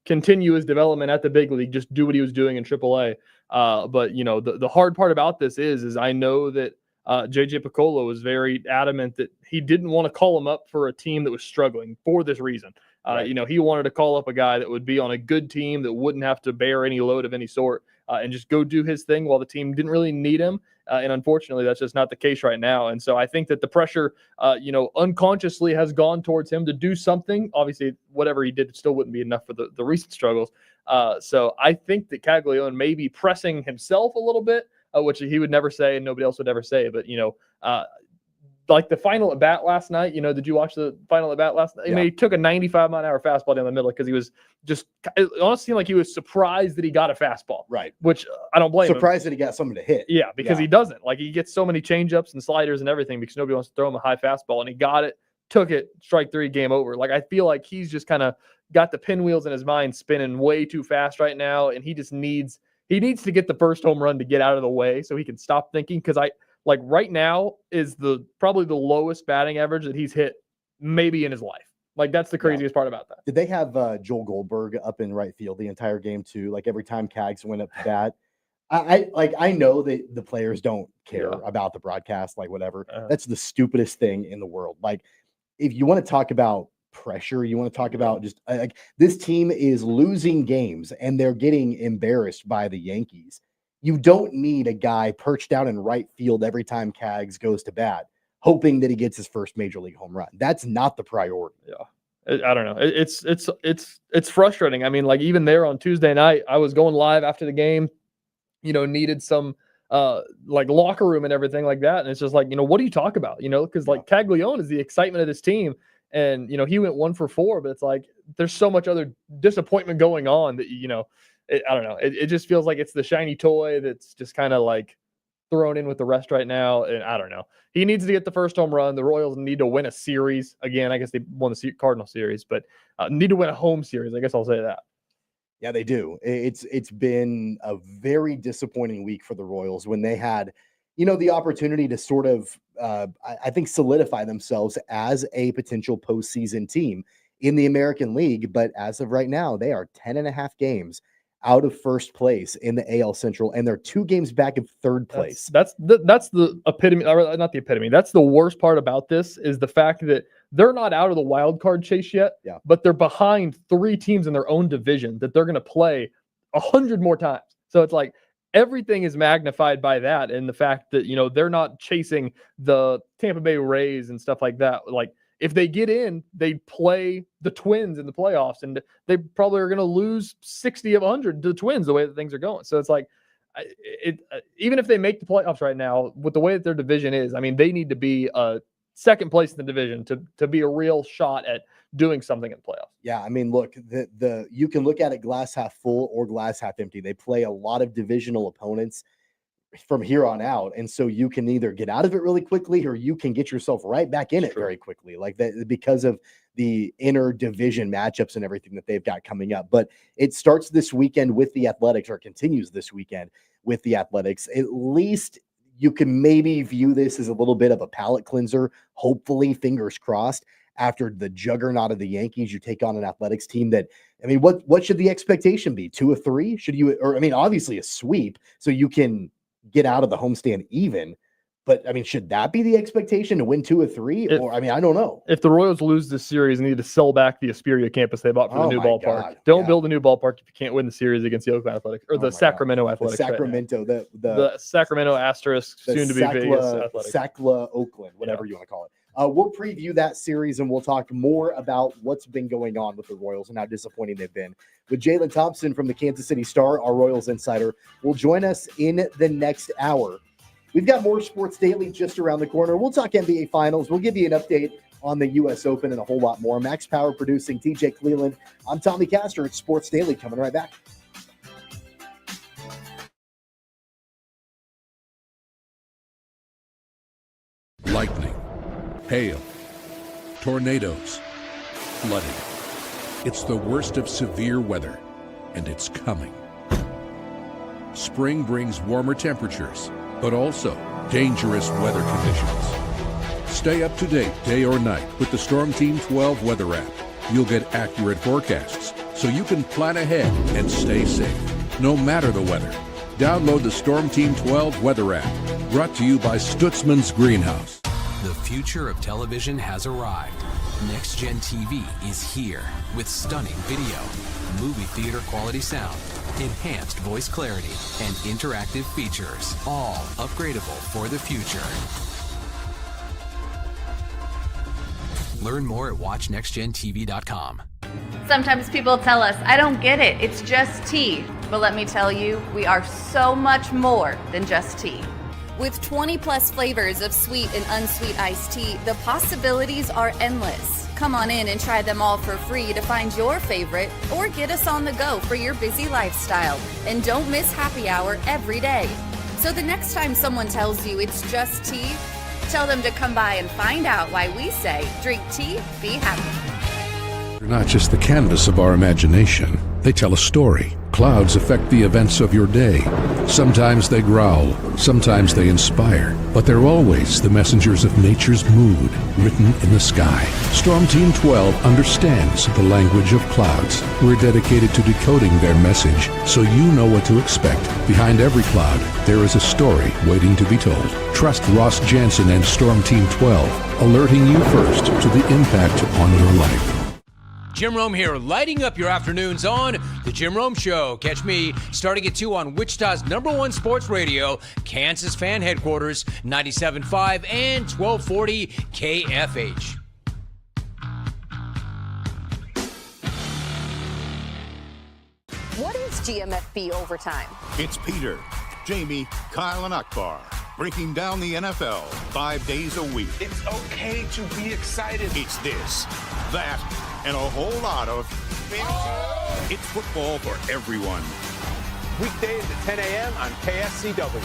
continue his development at the big league, just do what he was doing in AAA. But the hard part about this is I know that JJ Piccolo was very adamant that he didn't want to call him up for a team that was struggling for this reason. Right. He wanted to call up a guy that would be on a good team that wouldn't have to bear any load of any sort, and just go do his thing while the team didn't really need him. And unfortunately, that's just not the case right now. And so I think that the pressure, unconsciously has gone towards him to do something. Obviously, whatever he did still wouldn't be enough for the recent struggles. So I think that Caglianone may be pressing himself a little bit, which he would never say and nobody else would ever say. But, like the final at bat last night, did you watch the final at bat last night? Yeah. He took a 95-mile-an-hour fastball down the middle because he was it almost seemed like he was surprised that he got a fastball. Right. Which I don't blame him. Surprised that he got something to hit. Yeah, because he doesn't. Like, he gets so many changeups and sliders and everything because nobody wants to throw him a high fastball, and he got it, took it, strike 3, game over. Like, I feel like he's just kind of got the pinwheels in his mind spinning way too fast right now, and he just needs to get the first home run to get out of the way so he can stop thinking, because right now is probably the lowest batting average that he's hit maybe in his life. Like, that's the craziest part about that. Did they have Joel Goldberg up in right field the entire game too? Like, every time Cags went up to bat, I know that the players don't care about the broadcast, like whatever. That's the stupidest thing in the world. Like, if you want to talk about pressure, you want to talk about just like this team is losing games and they're getting embarrassed by the Yankees. You don't need a guy perched down in right field every time Kaggs goes to bat, hoping that he gets his first major league home run. That's not the priority. Yeah. I don't know. It's frustrating. I mean, like even there on Tuesday night, I was going live after the game, needed some like locker room and everything like that. And it's just like, what do you talk about? Because like Taglione is the excitement of this team. And, he went 1 for 4, but it's like, there's so much other disappointment going on that, I don't know. It just feels like it's the shiny toy that's just kind of like thrown in with the rest right now. And I don't know. He needs to get the first home run. The Royals need to win a series. Again, I guess they won the Cardinal series, but need to win a home series. I guess I'll say that. Yeah, they do. It's been a very disappointing week for the Royals when they had, the opportunity to sort of, I think, solidify themselves as a potential postseason team in the American League. But as of right now, they are 10.5 games out of first place in the AL Central, and they're 2 games back in third place. That's the epitome, or not the epitome. That's the worst part about this is the fact that they're not out of the wild card chase yet, but they're behind 3 teams in their own division that they're going to play 100 more times. So it's like everything is magnified by that, and the fact that they're not chasing the Tampa Bay Rays and stuff like that. Like, if they get in, they play the Twins in the playoffs, and they probably are going to lose 60 of 100 to the Twins the way that things are going. So it's like, even if they make the playoffs right now, with the way that their division is, I mean, they need to be second place in the division to be a real shot at doing something in the playoffs. Yeah, I mean, look, you can look at it glass half full or glass half empty. They play a lot of divisional opponents from here on out, and so you can either get out of it really quickly or you can get yourself right back in it very quickly, like that, because of the inner division matchups and everything that they've got coming up. But it starts this weekend with the Athletics, or continues this weekend with the Athletics. At least you can maybe view this as a little bit of a palate cleanser, hopefully, fingers crossed. After the juggernaut of the Yankees, you take on an Athletics team that, I mean, what should the expectation be? 2 of 3? Should you, or I mean, obviously a sweep so you can get out of the homestand even, but I mean, should that be the expectation, to win 2 of 3? Or I mean, I don't know. If the Royals lose this series, they need to sell back the Asperia campus they bought for the new ballpark. Don't build a new ballpark if you can't win the series against the Oakmont Athletics or the Sacramento Athletics. The Sacramento, the Sacramento asterisk, soon to be Vegas Athletics. Sacla Oakland, whatever you want to call it. We'll preview that series and we'll talk more about what's been going on with the Royals and how disappointing they've been. With Jaylon Thompson from the Kansas City Star, our Royals insider, will join us in the next hour. We've got more Sports Daily just around the corner. We'll talk NBA Finals. We'll give you an update on the U.S. Open and a whole lot more. Max Power producing, TJ Cleveland. I'm Tommy Castor at Sports Daily, coming right back. Lightning, hail, tornadoes, flooding. It's the worst of severe weather, and it's coming. Spring brings warmer temperatures, but also dangerous weather conditions. Stay up to date day or night with the Storm Team 12 weather app. You'll get accurate forecasts so you can plan ahead and stay safe, no matter the weather. Download the Storm Team 12 weather app, brought to you by Stutzman's Greenhouse. The future of television has arrived. Next Gen TV is here with stunning video, movie theater quality sound, enhanced voice clarity, and interactive features, all upgradable for the future. Learn more at watchnextgentv.com. Sometimes people tell us, I don't get it, it's just tea. But let me tell you, we are so much more than just tea. With 20 plus flavors of sweet and unsweet iced tea, the possibilities are endless. Come on in and try them all for free to find your favorite, or get us on the go for your busy lifestyle. And don't miss happy hour every day. So the next time someone tells you it's just tea, tell them to come by and find out why we say, drink tea, be happy. They're not just the canvas of our imagination. They tell a story. Clouds affect the events of your day. Sometimes they growl, sometimes they inspire, but they're always the messengers of nature's mood written in the sky. Storm Team 12 understands the language of clouds. We're dedicated to decoding their message so you know what to expect. Behind every cloud, there is a story waiting to be told. Trust Ross Jansen and Storm Team 12, alerting you first to the impact on your life. Jim Rome here, lighting up your afternoons on The Jim Rome Show. Catch me starting at 2 on Wichita's #1 sports radio, Kansas Fan Headquarters, 97.5 and 1240 KFH. What is GMFB Overtime? It's Peter, Jamie, Kyle, and Akbar breaking down the NFL 5 days a week. It's okay to be excited. It's this, that, and a whole lot of fantasy. It's football for everyone. Weekdays at 10 a.m. on KSCW.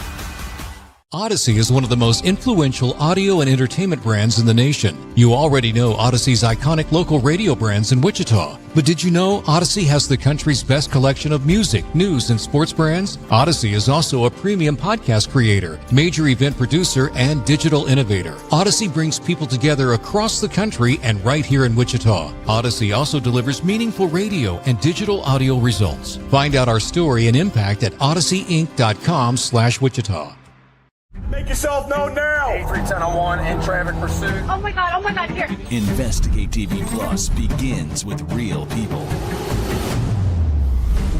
Odyssey is one of the most influential audio and entertainment brands in the nation. You already know Odyssey's iconic local radio brands in Wichita. But did you know Odyssey has the country's best collection of music, news, and sports brands? Odyssey is also a premium podcast creator, major event producer, and digital innovator. Odyssey brings people together across the country and right here in Wichita. Odyssey also delivers meaningful radio and digital audio results. Find out our story and impact at odysseyinc.com/Wichita. Make yourself known now. 831001 in traffic pursuit. Oh my God, here. Investigate TV Plus begins with real people.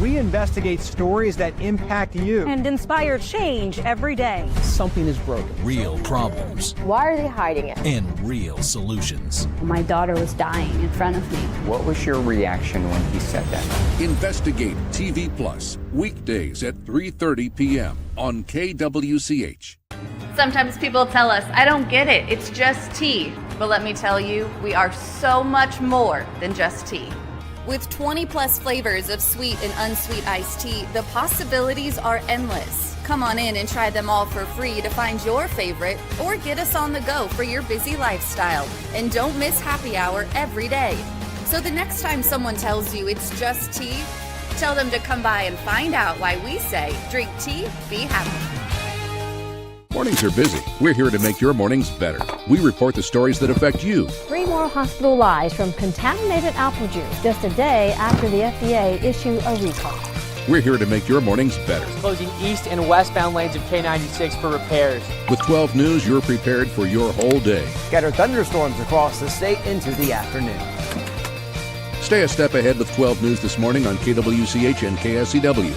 We investigate stories that impact you. And inspire change every day. Something is broken. Real problems. Why are they hiding it? And real solutions. My daughter was dying in front of me. What was your reaction when he said that? Investigate TV Plus, weekdays at 3:30 p.m. on KWCH. Sometimes people tell us, I don't get it, it's just tea. But let me tell you, we are so much more than just tea. With 20 plus flavors of sweet and unsweet iced tea, the possibilities are endless. Come on in and try them all for free to find your favorite or get us on the go for your busy lifestyle. And don't miss happy hour every day. So the next time someone tells you it's just tea, tell them to come by and find out why we say, drink tea, be happy. Mornings are busy. We're here to make your mornings better. We report the stories that affect you. 3 more hospitalized from contaminated apple juice just a day after the FDA issued a recall. We're here to make your mornings better. Closing east and westbound lanes of K96 for repairs. With 12 News, you're prepared for your whole day. Scattered thunderstorms across the state into the afternoon. Stay a step ahead with 12 News this morning on KWCH and KSCW.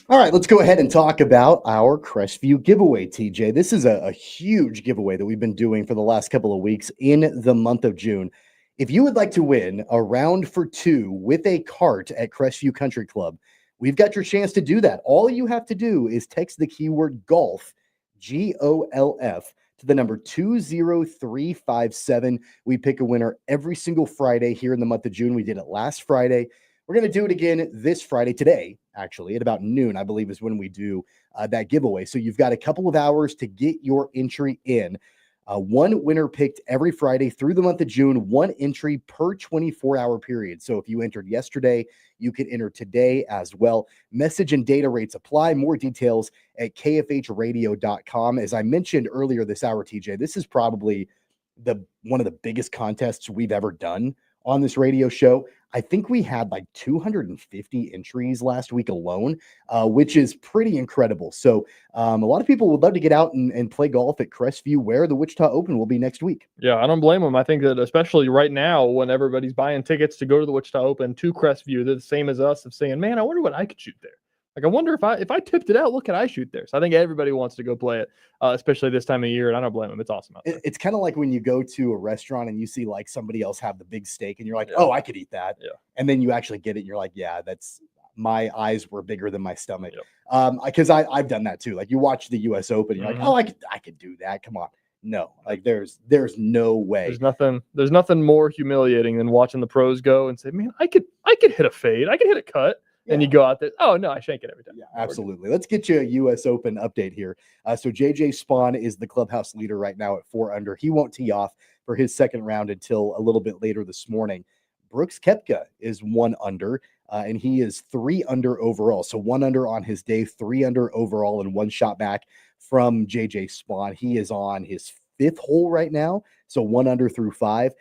All right, let's go ahead and talk about our Crestview giveaway, TJ. This is a huge giveaway that we've been doing for the last couple of weeks in the month of June. If you would like to win a round for 2 with a cart at Crestview Country Club, we've got your chance to do that. All you have to do is text the keyword golf, GOLF, to the number 20357. We pick a winner every single Friday here in the month of June. We did it last Friday. We're going to do it again this Friday, today, actually, at about noon, I believe, is when we do that giveaway. So you've got a couple of hours to get your entry in. One winner picked every Friday through the month of June, one entry per 24-hour period. So if you entered yesterday, you can enter today as well. Message and data rates apply. More details at kfhradio.com. As I mentioned earlier this hour, TJ, this is probably one of the biggest contests we've ever done on this radio show. I think we had like 250 entries last week alone, which is pretty incredible. So a lot of people would love to get out and play golf at Crestview, where the Wichita Open will be next week. Yeah, I don't blame them. I think that especially right now when everybody's buying tickets to go to the Wichita Open to Crestview, they're the same as us of saying, man, I wonder what I could shoot there. Like, I wonder if I tipped it out, what could I shoot there? So I think everybody wants to go play it, especially this time of year, and I don't blame them. It's awesome out there. It's kind of like when you go to a restaurant and you see like somebody else have the big steak and you're like, oh, I could eat that. Yeah. And then you actually get it and you're like, yeah, that's my eyes were bigger than my stomach. Because I've done that too. Like you watch the US Open, you're like, oh, I could do that. Come on. No, like there's no way. There's nothing more humiliating than watching the pros go and say, man, I could hit a fade. I could hit a cut. And you go out there, oh, no, I shank it every time. Yeah, absolutely. Let's get you a U.S. Open update here. So J.J. Spawn is the clubhouse leader right now at 4 under. He won't tee off for his second round until a little bit later this morning. Brooks Koepka is 1 under, and he is 3 under overall. So 1 under on his day, 3 under overall, and 1 shot back from J.J. Spawn. He is on his 5th hole right now, so 1 under through 5.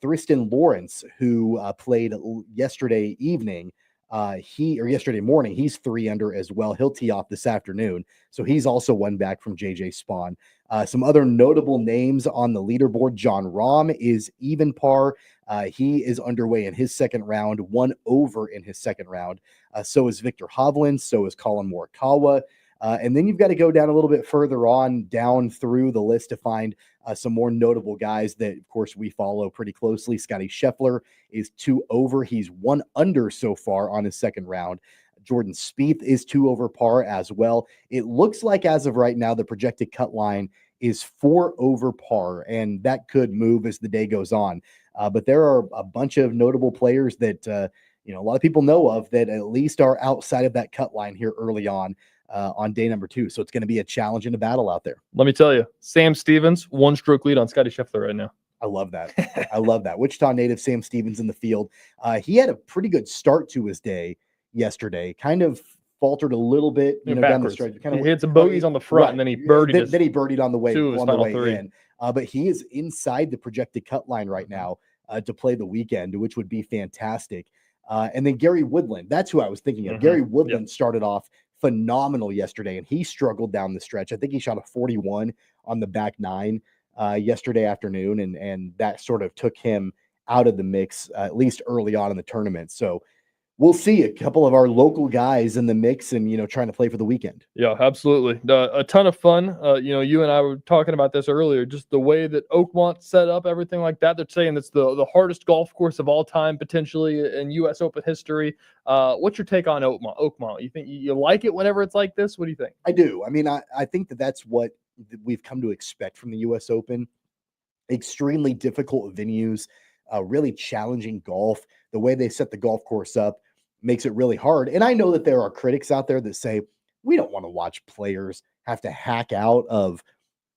Tristan Lawrence, who played yesterday evening, yesterday morning, he's 3 under as well. He'll tee off this afternoon. So he's also 1 back from JJ Spawn. Some other notable names on the leaderboard. John Rahm is even par. He is underway in his second round, 1 over in his second round. So is Victor Hovland. So is Colin Morikawa. And then you've got to go down a little bit further on down through the list to find some more notable guys that, of course, we follow pretty closely. Scotty Scheffler is 2 over. He's 1 under so far on his second round. Jordan Spieth is 2 over par as well. It looks like as of right now, the projected cut line is 4 over par, and that could move as the day goes on. But there are a bunch of notable players that, a lot of people know of that at least are outside of that cut line here early on day number 2. So it's going to be a challenge and a battle out there. Let me tell you, Sam Stevens, 1-stroke lead on Scotty Scheffler right now. I love that. I love that. Wichita native Sam Stevens in the field. He had a pretty good start to his day yesterday. Kind of faltered a little bit, down the stretch. He had some bogeys on the front, right. And then he birdied. Then he birdied on the way three. in. But he is inside the projected cut line right now to play the weekend, which would be fantastic. And then Gary Woodland, that's who I was thinking of. Gary Woodland started off phenomenal yesterday, and he struggled down the stretch. I think he shot a 41 on the back 9 yesterday afternoon, and that sort of took him out of the mix, at least early on in the tournament. So we'll see a couple of our local guys in the mix and, trying to play for the weekend. Yeah, absolutely. A ton of fun. You and I were talking about this earlier, just the way that Oakmont set up, everything like that. They're saying it's the hardest golf course of all time, potentially in U.S. Open history. What's your take on Oakmont? You think you like it whenever it's like this? What do you think? I do. I mean, I think that's what we've come to expect from the U.S. Open. Extremely difficult venues, really challenging golf. The way they set the golf course up makes it really hard. And I know that there are critics out there that say, we don't want to watch players have to hack out of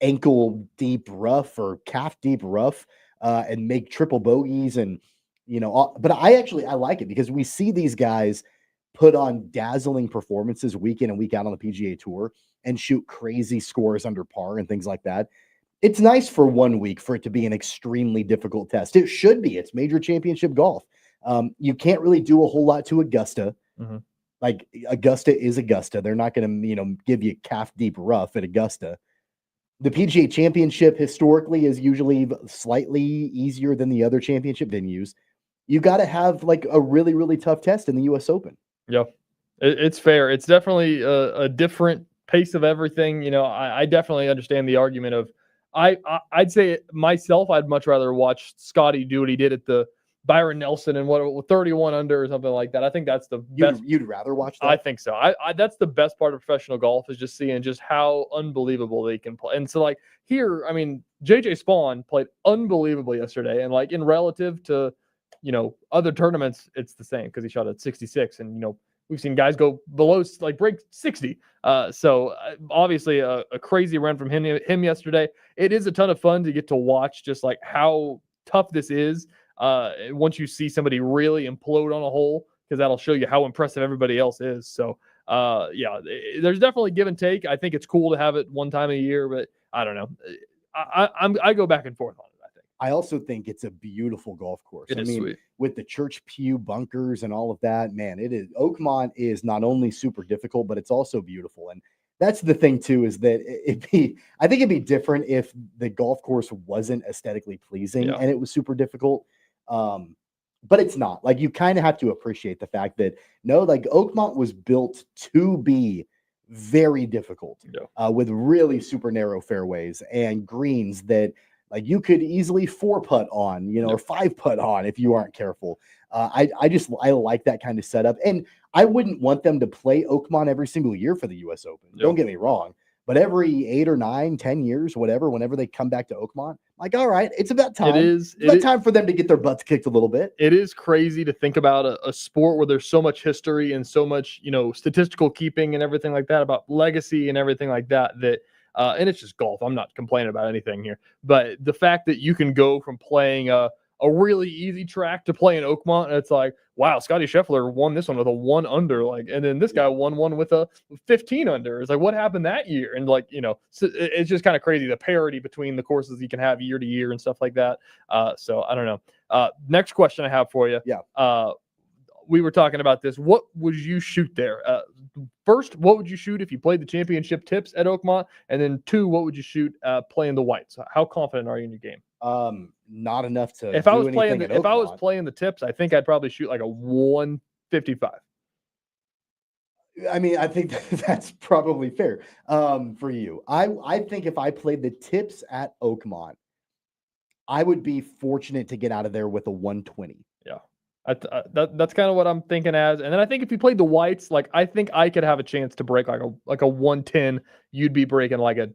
ankle deep rough or calf deep rough and make triple bogeys. And, but I like it because we see these guys put on dazzling performances week in and week out on the PGA Tour and shoot crazy scores under par and things like that. It's nice for 1 week for it to be an extremely difficult test. It should be. It's major championship golf. You can't really do a whole lot to Augusta. Like Augusta is Augusta. They're not going to, give you calf deep rough at Augusta. The PGA Championship historically is usually slightly easier than the other championship venues. You got to have like a really, really tough test in the U.S. Open. Yeah, it's fair. It's definitely a different pace of everything. I definitely understand the argument of I'd say myself, I'd much rather watch Scotty do what he did at the Byron Nelson and 31 under or something like that. I think that's the best. You'd rather watch that? I think so. I that's the best part of professional golf is just seeing just how unbelievable they can play. And so like here, I mean, JJ Spawn played unbelievably yesterday, and like in relative to other tournaments, it's the same because he shot at 66, and we've seen guys go below break 60. So obviously a crazy run from him yesterday. It is a ton of fun to get to watch just like how tough this is. Once you see somebody really implode on a hole, because that'll show you how impressive everybody else is. So, there's definitely give and take. I think it's cool to have it one time a year, but I don't know. I go back and forth on it. I also think it's a beautiful golf course. It is sweet. With the church pew bunkers and all of that, man, it is. Oakmont is not only super difficult, but it's also beautiful. And that's the thing too, is that I think it'd be different if the golf course wasn't aesthetically pleasing and it was super difficult. But it's not. Like, you kind of have to appreciate the fact that like Oakmont was built to be very difficult with really super narrow fairways and greens that like you could easily 4-putt on, or 5-putt on if you aren't careful. I like that kind of setup. And I wouldn't want them to play Oakmont every single year for the US Open. Don't get me wrong. But every 8 or 9, 10 years, whenever they come back to Oakmont, like, all right, it's about time. It's about time for them to get their butts kicked a little bit. It is crazy to think about a sport where there's so much history and so much, statistical keeping and everything like that, about legacy and everything like that, and it's just golf. I'm not complaining about anything here. But the fact that you can go from playing a really easy track to play in Oakmont, and it's like, wow, Scotty Scheffler won this one with a 1 under, and then this guy won one with a 15 under. It's like, what happened that year? And so it's just kind of crazy, the parity between the courses you can have year to year and stuff like that. So I don't know. Next question I have for you. Yeah. We were talking about this. What would you shoot there? First, what would you shoot if you played the championship tips at Oakmont? And then 2, what would you shoot playing the whites? How confident are you in your game? Not enough to. If I was playing the tips, I think I'd probably shoot like a 155. I think that's probably fair for you. I think if I played the tips at Oakmont, I would be fortunate to get out of there with a 120. Yeah. That's kind of what I'm thinking as. And then I think if you played the whites, like, I think I could have a chance to break like a 110. You'd be breaking like a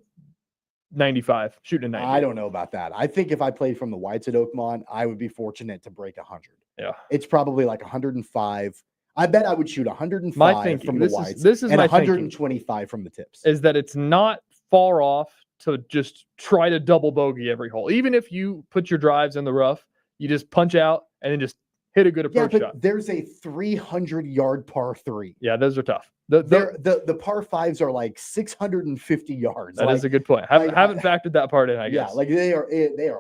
95, shooting a 90. I don't know about that. I think if I played from the whites at Oakmont, I would be fortunate to break 100. Yeah. It's probably like 105. I bet I would shoot 105 from the whites and 125 from the tips. Is that it's not far off to just try to double bogey every hole. Even if you put your drives in the rough, you just punch out and then just hit a good approach shot. There's a 300-yard par 3. Yeah, those are tough. The par 5s are like 650 yards. That is a good point. Haven't factored that part in, I guess. Yeah, like they are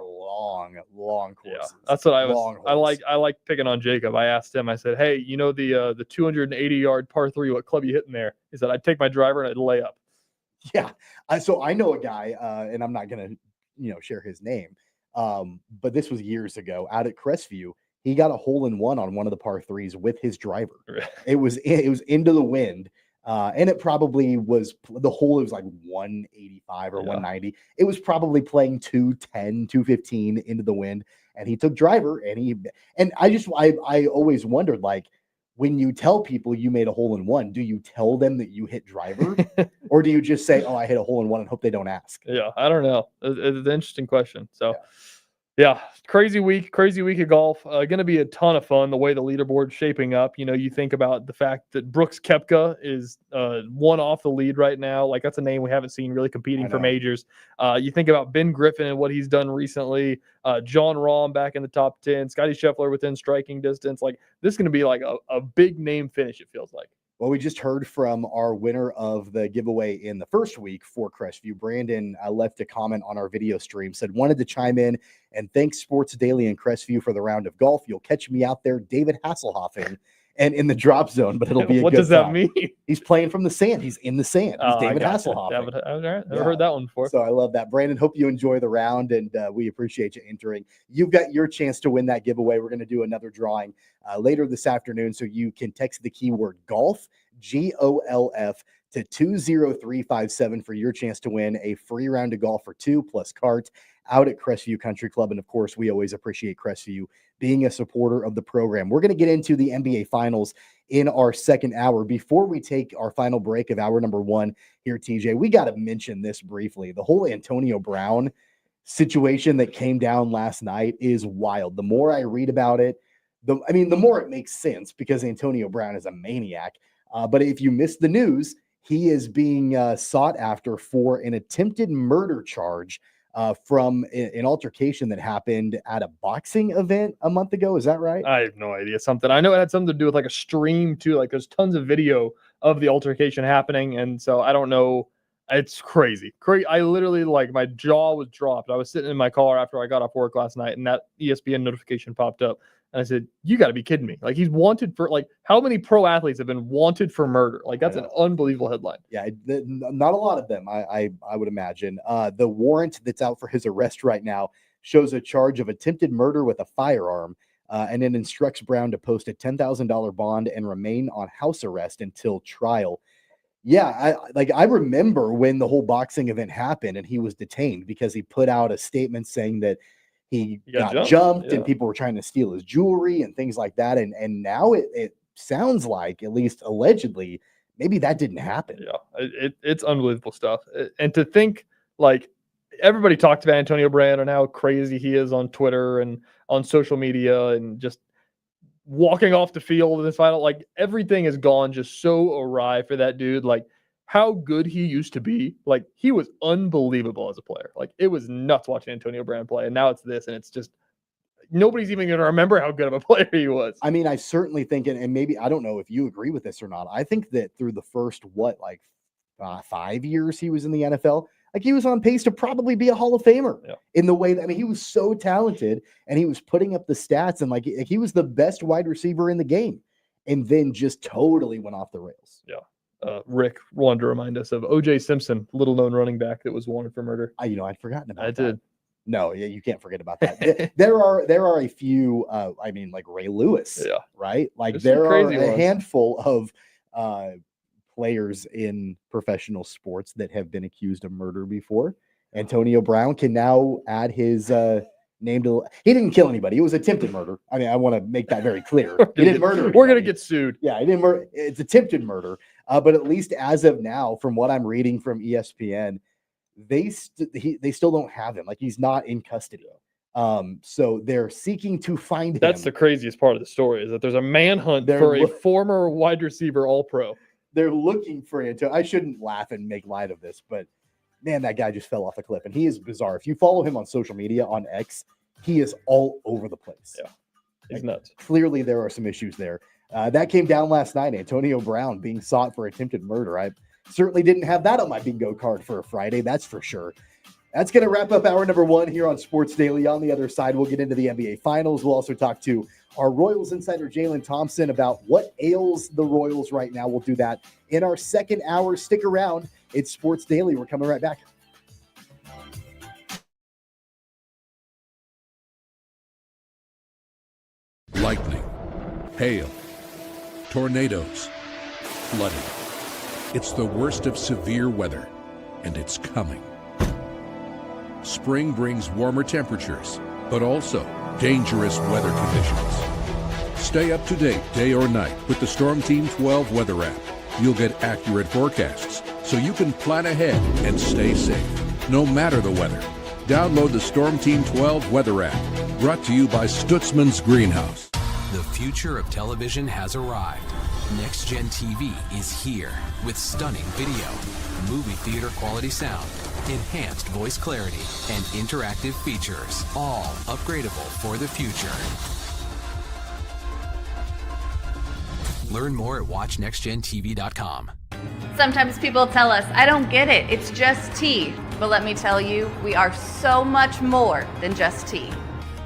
long courses. Yeah, that's what I like picking on Jacob. I asked him, I said, hey, the 280-yard par 3, what club you hitting there? He said, I'd take my driver and I'd lay up. Yeah. So I know a guy, and I'm not going to, share his name. But this was years ago out at Crestview. He got a hole-in-one on one of the par 3s with his driver. It was into the wind, and it probably was the hole. It was like 185 or 190. It was probably playing 210, 215 into the wind, and he took driver. And I always wondered, like, when you tell people you made a hole-in-one, do you tell them that you hit driver, or do you just say, "Oh, I hit a hole-in-one," and hope they don't ask? Yeah, I don't know. It's an interesting question. So. Yeah, crazy week of golf. Going to be a ton of fun the way the leaderboard's shaping up. You think about the fact that Brooks Koepka is 1 off the lead right now. Like, that's a name we haven't seen really competing for majors. You think about Ben Griffin and what he's done recently. John Rahm back in the top 10. Scotty Scheffler within striking distance. Like, this is going to be like a big name finish, it feels like. Well, we just heard from our winner of the giveaway in the first week for Crestview. Brandon left a comment on our video stream, said, wanted to chime in and thanks Sports Daily and Crestview for the round of golf. You'll catch me out there, David Hasselhoffing, and in the drop zone, but it'll be a what good does that time. mean? He's playing from the sand. He's in the sand. He's David Hasselhoffing. All right. Never heard that one before. So I love that. Brandon, hope you enjoy the round, and we appreciate you entering. You've got your chance to win that giveaway. We're going to do another drawing later this afternoon, so you can text the keyword golf, GOLF, to 20357 for your chance to win a free round of golf for 2 plus cart out at Crestview Country Club. And of course, we always appreciate Crestview being a supporter of the program. We're going to get into the NBA Finals in our second hour. Before we take our final break of hour number 1 here, TJ, we got to mention this briefly. The whole Antonio Brown situation that came down last night is wild. The more I read about it, the more it makes sense, because Antonio Brown is a maniac. But if you missed the news, he is being sought after for an attempted murder charge from an altercation that happened at a boxing event a month ago. Is that right? I have no idea. I know it had something to do with like a stream too. Like, there's tons of video of the altercation happening. And so I don't know It's crazy. I literally, like, my jaw was dropped. I was sitting in my car after I got off work last night, and that ESPN notification popped up. And I said, you got to be kidding me. Like, he's wanted for, like, how many pro athletes have been wanted for murder? Like, that's an unbelievable headline. Yeah, not a lot of them, I would imagine. The warrant that's out for his arrest right now shows a charge of attempted murder with a firearm, and it instructs Brown to post a $10,000 bond and remain on house arrest until trial. Yeah, I remember when the whole boxing event happened and he was detained because he put out a statement saying that he got jumped and people were trying to steal his jewelry and things like that. And now it sounds like, at least allegedly, maybe that didn't happen. Yeah, it's unbelievable stuff. And to think, like, everybody talked about Antonio Brown and how crazy he is on Twitter and on social media and just walking off the field in this final, like, everything has gone just so awry for that dude. Like, how good he used to be. Like, he was unbelievable as a player. Like, it was nuts watching Antonio Brown play. And now it's this, and it's just, nobody's even going to remember how good of a player he was. I mean, I certainly think, and maybe, I don't know if you agree with this or not, I think that through the first, 5 years he was in the NFL, like, he was on pace to probably be a Hall of Famer in the way that, I mean, he was so talented and he was putting up the stats, and like he was the best wide receiver in the game, and then just totally went off the rails. Yeah. Rick wanted to remind us of O.J. Simpson, little known running back that was wanted for murder. I'd forgotten about that. I did. No, yeah, you can't forget about that. there are a few, I mean, like Ray Lewis, right? Like, there are a handful of players in professional sports that have been accused of murder before. Antonio Brown can now add his name to. He didn't kill anybody. It was attempted murder. I mean, I want to make that very clear. He didn't murder anybody. We're gonna get sued. Yeah, he didn't murder. It's attempted murder. But at least as of now, from what I'm reading from ESPN, they still don't have him. Like, he's not in custody. So they're seeking to find him. That's the craziest part of the story, is that there's a manhunt for a former wide receiver All-Pro. They're looking for Antonio. I shouldn't laugh and make light of this, but man, that guy just fell off a cliff, and he is bizarre. If you follow him on social media, on X, he is all over the place. Yeah, he's nuts. Clearly, there are some issues there. That came down last night. Antonio Brown being sought for attempted murder. I certainly didn't have that on my bingo card for a Friday, that's for sure. That's going to wrap up hour number 1 here on Sports Daily. On the other side, we'll get into the NBA Finals. We'll also talk to our Royals insider, Jaylon Thompson, about what ails the Royals right now. We'll do that in our second hour. Stick around. It's Sports Daily. We're coming right back. Lightning, hail, tornadoes, flooding. It's the worst of severe weather, and it's coming. Spring brings warmer temperatures, but also dangerous weather conditions. Stay up to date day or night with the Storm Team 12 weather app. You'll get accurate forecasts, so you can plan ahead and stay safe, no matter the weather. Download the Storm Team 12 weather app, brought to you by Stutzman's Greenhouse. The future of television has arrived. Next Gen TV is here with stunning video, movie theater quality sound, enhanced voice clarity, and interactive features, all upgradable for the future. Learn more at watchnextgentv.com. Sometimes people tell us, I don't get it, it's just tea. But let me tell you, we are so much more than just tea.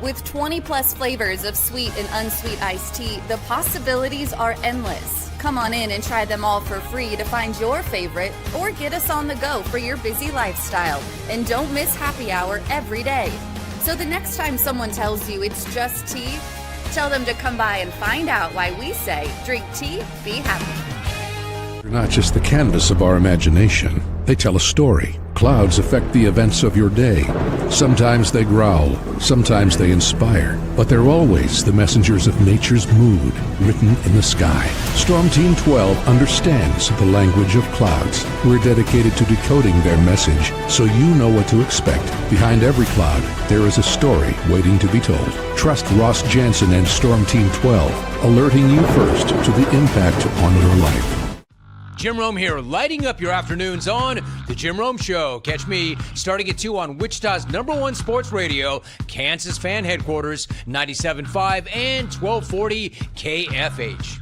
With 20 plus flavors of sweet and unsweet iced tea, the possibilities are endless. Come on in and try them all for free to find your favorite, or get us on the go for your busy lifestyle. And don't miss happy hour every day. So the next time someone tells you it's just tea, tell them to come by and find out why we say, drink tea, be happy. They're not just the canvas of our imagination. They tell a story. Clouds affect the events of your day. Sometimes they growl, sometimes they inspire, but they're always the messengers of nature's mood, written in the sky. Storm Team 12 understands the language of clouds. We're dedicated to decoding their message, so you know what to expect. Behind every cloud, there is a story waiting to be told. Trust Ross Jansen and Storm Team 12, alerting you first to the impact on your life. Jim Rome here, lighting up your afternoons on The Jim Rome Show. Catch me starting at 2 on Wichita's #1 sports radio, Kansas Fan Headquarters, 97.5 and 1240 KFH.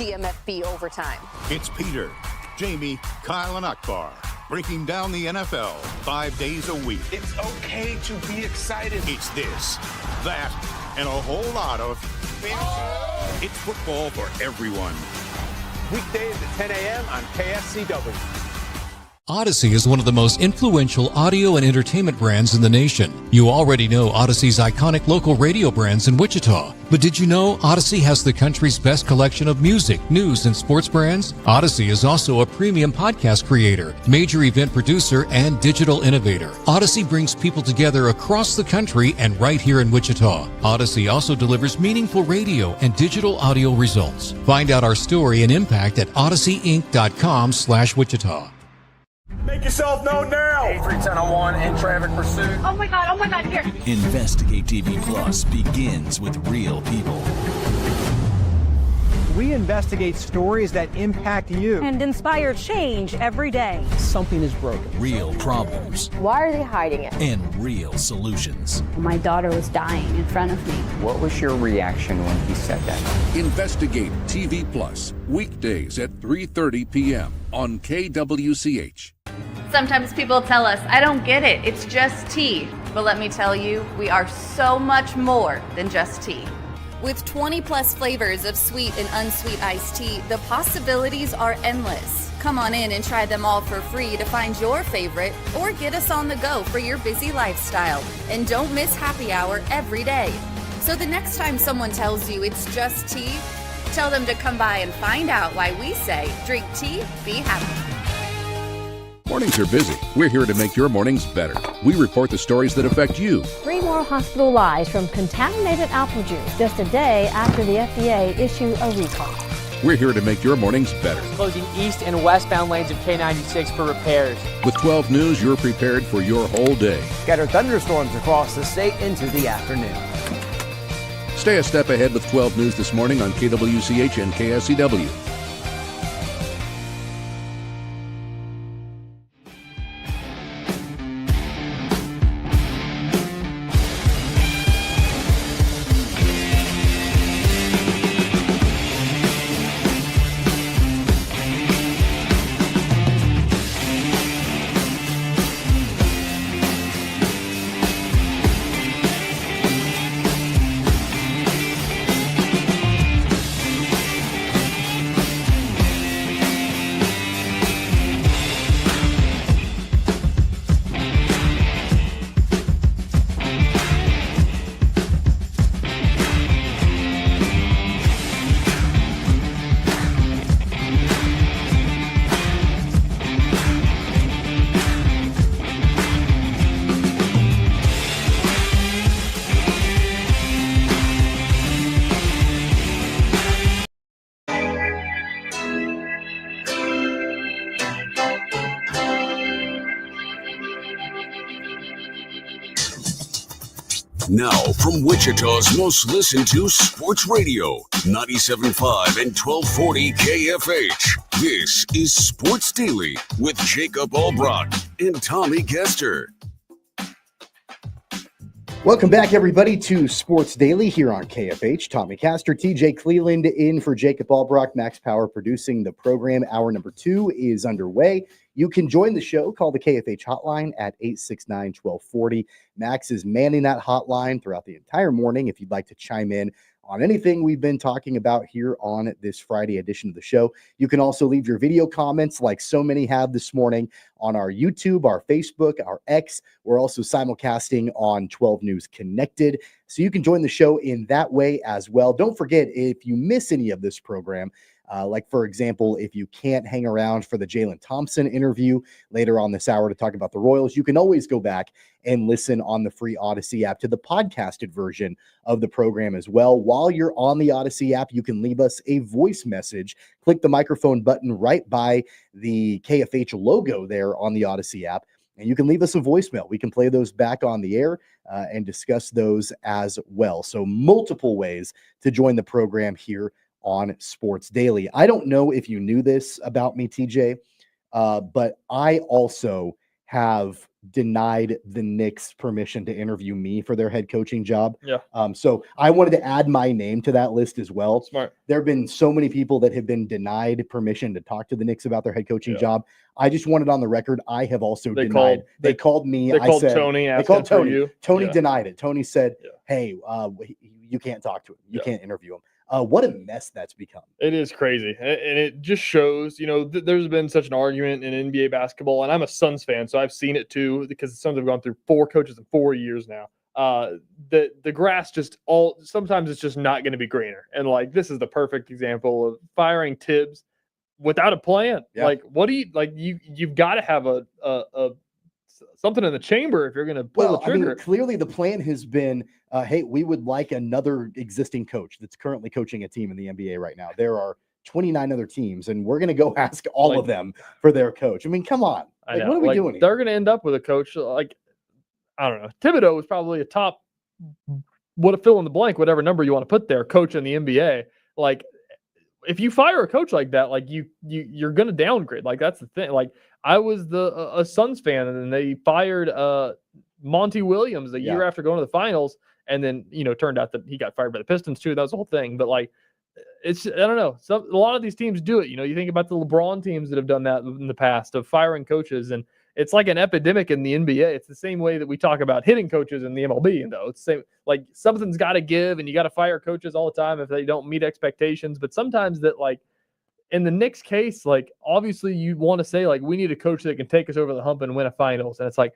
GMFB Overtime? It's Peter, Jamie, Kyle, and Akbar breaking down the NFL 5 days a week. It's okay to be excited. It's this, that, and a whole lot of fantasy. It's football for everyone. Weekdays at 10 a.m. on KSCW. Odyssey is one of the most influential audio and entertainment brands in the nation. You already know Odyssey's iconic local radio brands in Wichita. But did you know Odyssey has the country's best collection of music, news, and sports brands? Odyssey is also a premium podcast creator, major event producer, and digital innovator. Odyssey brings people together across the country and right here in Wichita. Odyssey also delivers meaningful radio and digital audio results. Find out our story and impact at odysseyinc.com/Wichita. Make yourself known now. 8310 in traffic pursuit. Oh my God, here. Investigate TV Plus begins with real people. We investigate stories that impact you and inspire change every day. Something is broken. Real problems. Why are they hiding it? And real solutions. My daughter was dying in front of me. What was your reaction when he said that? Investigate TV Plus, weekdays at 3:30 p.m. on KWCH. Sometimes people tell us, I don't get it, it's just tea. But let me tell you, we are so much more than just tea. With 20 plus flavors of sweet and unsweet iced tea, the possibilities are endless. Come on in and try them all for free to find your favorite or get us on the go for your busy lifestyle. And don't miss happy hour every day. So the next time someone tells you it's just tea, tell them to come by and find out why we say, drink tea, be happy. Mornings are busy. We're here to make your mornings better. We report the stories that affect you. 3 more hospital lies from contaminated apple juice just a day after the FDA issue a recall. We're here to make your mornings better. Closing east and westbound lanes of K96 for repairs. With 12 News, you're prepared for your whole day. Scattered thunderstorms across the state into the afternoon. Stay a step ahead with 12 News this morning on KWCH and KSCW. Now, from Wichita's most listened to sports radio, 97.5 and 1240 KFH. This is Sports Daily with Jacob Albrock and Tommy Kester. Welcome back, everybody, to Sports Daily here on KFH. Tommy Castor, TJ Cleveland in for Jacob Albrock, Max Power producing the program. Hour number 2 is underway. You can join the show. Call the KFH hotline at 869-1240. Max is manning that hotline throughout the entire morning if you'd like to chime in on anything we've been talking about here on this Friday edition of the show. You can also leave your video comments like so many have this morning on our YouTube, our Facebook, our X. We're also simulcasting on 12 News Connected. So you can join the show in that way as well. Don't forget, if you miss any of this program, like, for example, if you can't hang around for the Jaylon Thompson interview later on this hour to talk about the Royals, you can always go back and listen on the free Odyssey app to the podcasted version of the program as well. While you're on the Odyssey app, you can leave us a voice message. Click the microphone button right by the KFH logo there on the Odyssey app, and you can leave us a voicemail. We can play those back on the air and discuss those as well. So multiple ways to join the program here on Sports Daily. I don't know if you knew this about me, TJ, but I also have denied the Knicks permission to interview me for their head coaching job. Yeah. So I wanted to add my name to that list as well. Smart. There have been so many people that have been denied permission to talk to the Knicks about their head coaching job. I just wanted on the record, I have also denied. They called me. They called Tony. They called Tony. You. Tony denied it. Tony said, hey, you can't talk to him. You can't interview him. What a mess that's become. It is crazy. And it just shows, there's been such an argument in NBA basketball, and I'm a Suns fan, so I've seen it too, because the Suns have gone through 4 coaches in 4 years now. The grass sometimes it's just not going to be greener. And like, this is the perfect example of firing Tibbs without a plan. Yeah. Like, what do you've got to have a something in the chamber if you're going to pull the trigger. Clearly the plan has been, hey, we would like another existing coach that's currently coaching a team in the NBA right now. There are 29 other teams, and we're going to go ask all of them for their coach. I mean, come on. What are we doing here? They're going to end up with a coach like, I don't know. Thibodeau was probably a top, fill in the blank, whatever number you want to put there, coach in the NBA. Like, if you fire a coach like that, like you're going to downgrade. Like, that's the thing. Like, I was a Suns fan, and then they fired Monty Williams a year after going to the finals, and then turned out that he got fired by the Pistons too. That was the whole thing. But like, I don't know. A lot of these teams do it. You think about the LeBron teams that have done that in the past of firing coaches, and it's like an epidemic in the NBA. It's the same way that we talk about hitting coaches in the MLB. And though it's the same, like something's got to give, and you got to fire coaches all the time if they don't meet expectations. But sometimes that, like, in the Knicks case, like, obviously you want to say, like, we need a coach that can take us over the hump and win a finals. And it's like,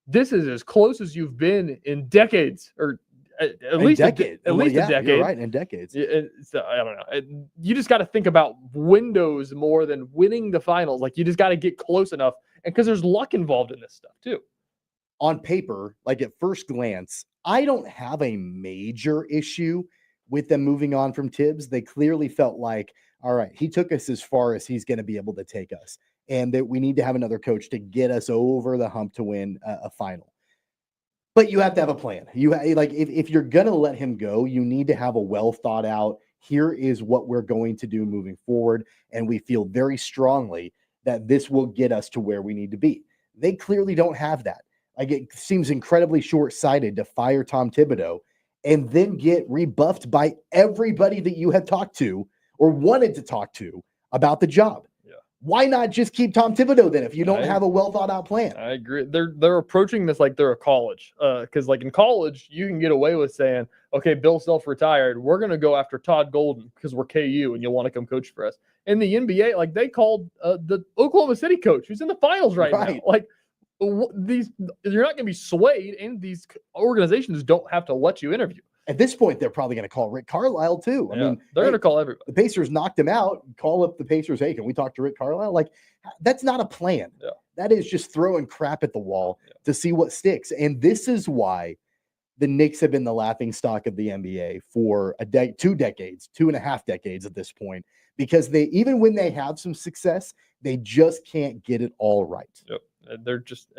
this is as close as you've been in decades, or at least a decade. You're right, in decades. So, I don't know. You just got to think about windows more than winning the finals. Like, you just got to get close enough. And because there's luck involved in this stuff too. On paper, like at first glance, I don't have a major issue with them moving on from Tibbs. They clearly felt like, all right, he took us as far as he's going to be able to take us, and that we need to have another coach to get us over the hump to win a final. But you have to have a plan. If you're going to let him go, you need to have a well thought out, here is what we're going to do moving forward. And we feel very strongly that this will get us to where we need to be. They clearly don't have that. Like, it seems incredibly short-sighted to fire Tom Thibodeau and then get rebuffed by everybody that you had talked to or wanted to talk to about the job. Yeah. Why not just keep Tom Thibodeau then if you don't have a well-thought-out plan? I agree. They're approaching this like they're a college. Because like in college, you can get away with saying, okay, Bill Self retired. We're going to go after Todd Golden because we're KU and you'll want to come coach for us. In the NBA, like, they called the Oklahoma City coach who's in the finals right now. Like, you're not going to be swayed, and these organizations don't have to let you interview. At this point, they're probably going to call Rick Carlisle too. I mean, they're going to call everybody. The Pacers knocked him out. Call up the Pacers. Hey, can we talk to Rick Carlisle? Like, that's not a plan. Yeah. That is just throwing crap at the wall to see what sticks. And this is why the Knicks have been the laughingstock of the NBA for 2 decades, 2.5 decades at this point, because they, even when they have some success, they just can't get it all right. Yep. They're just,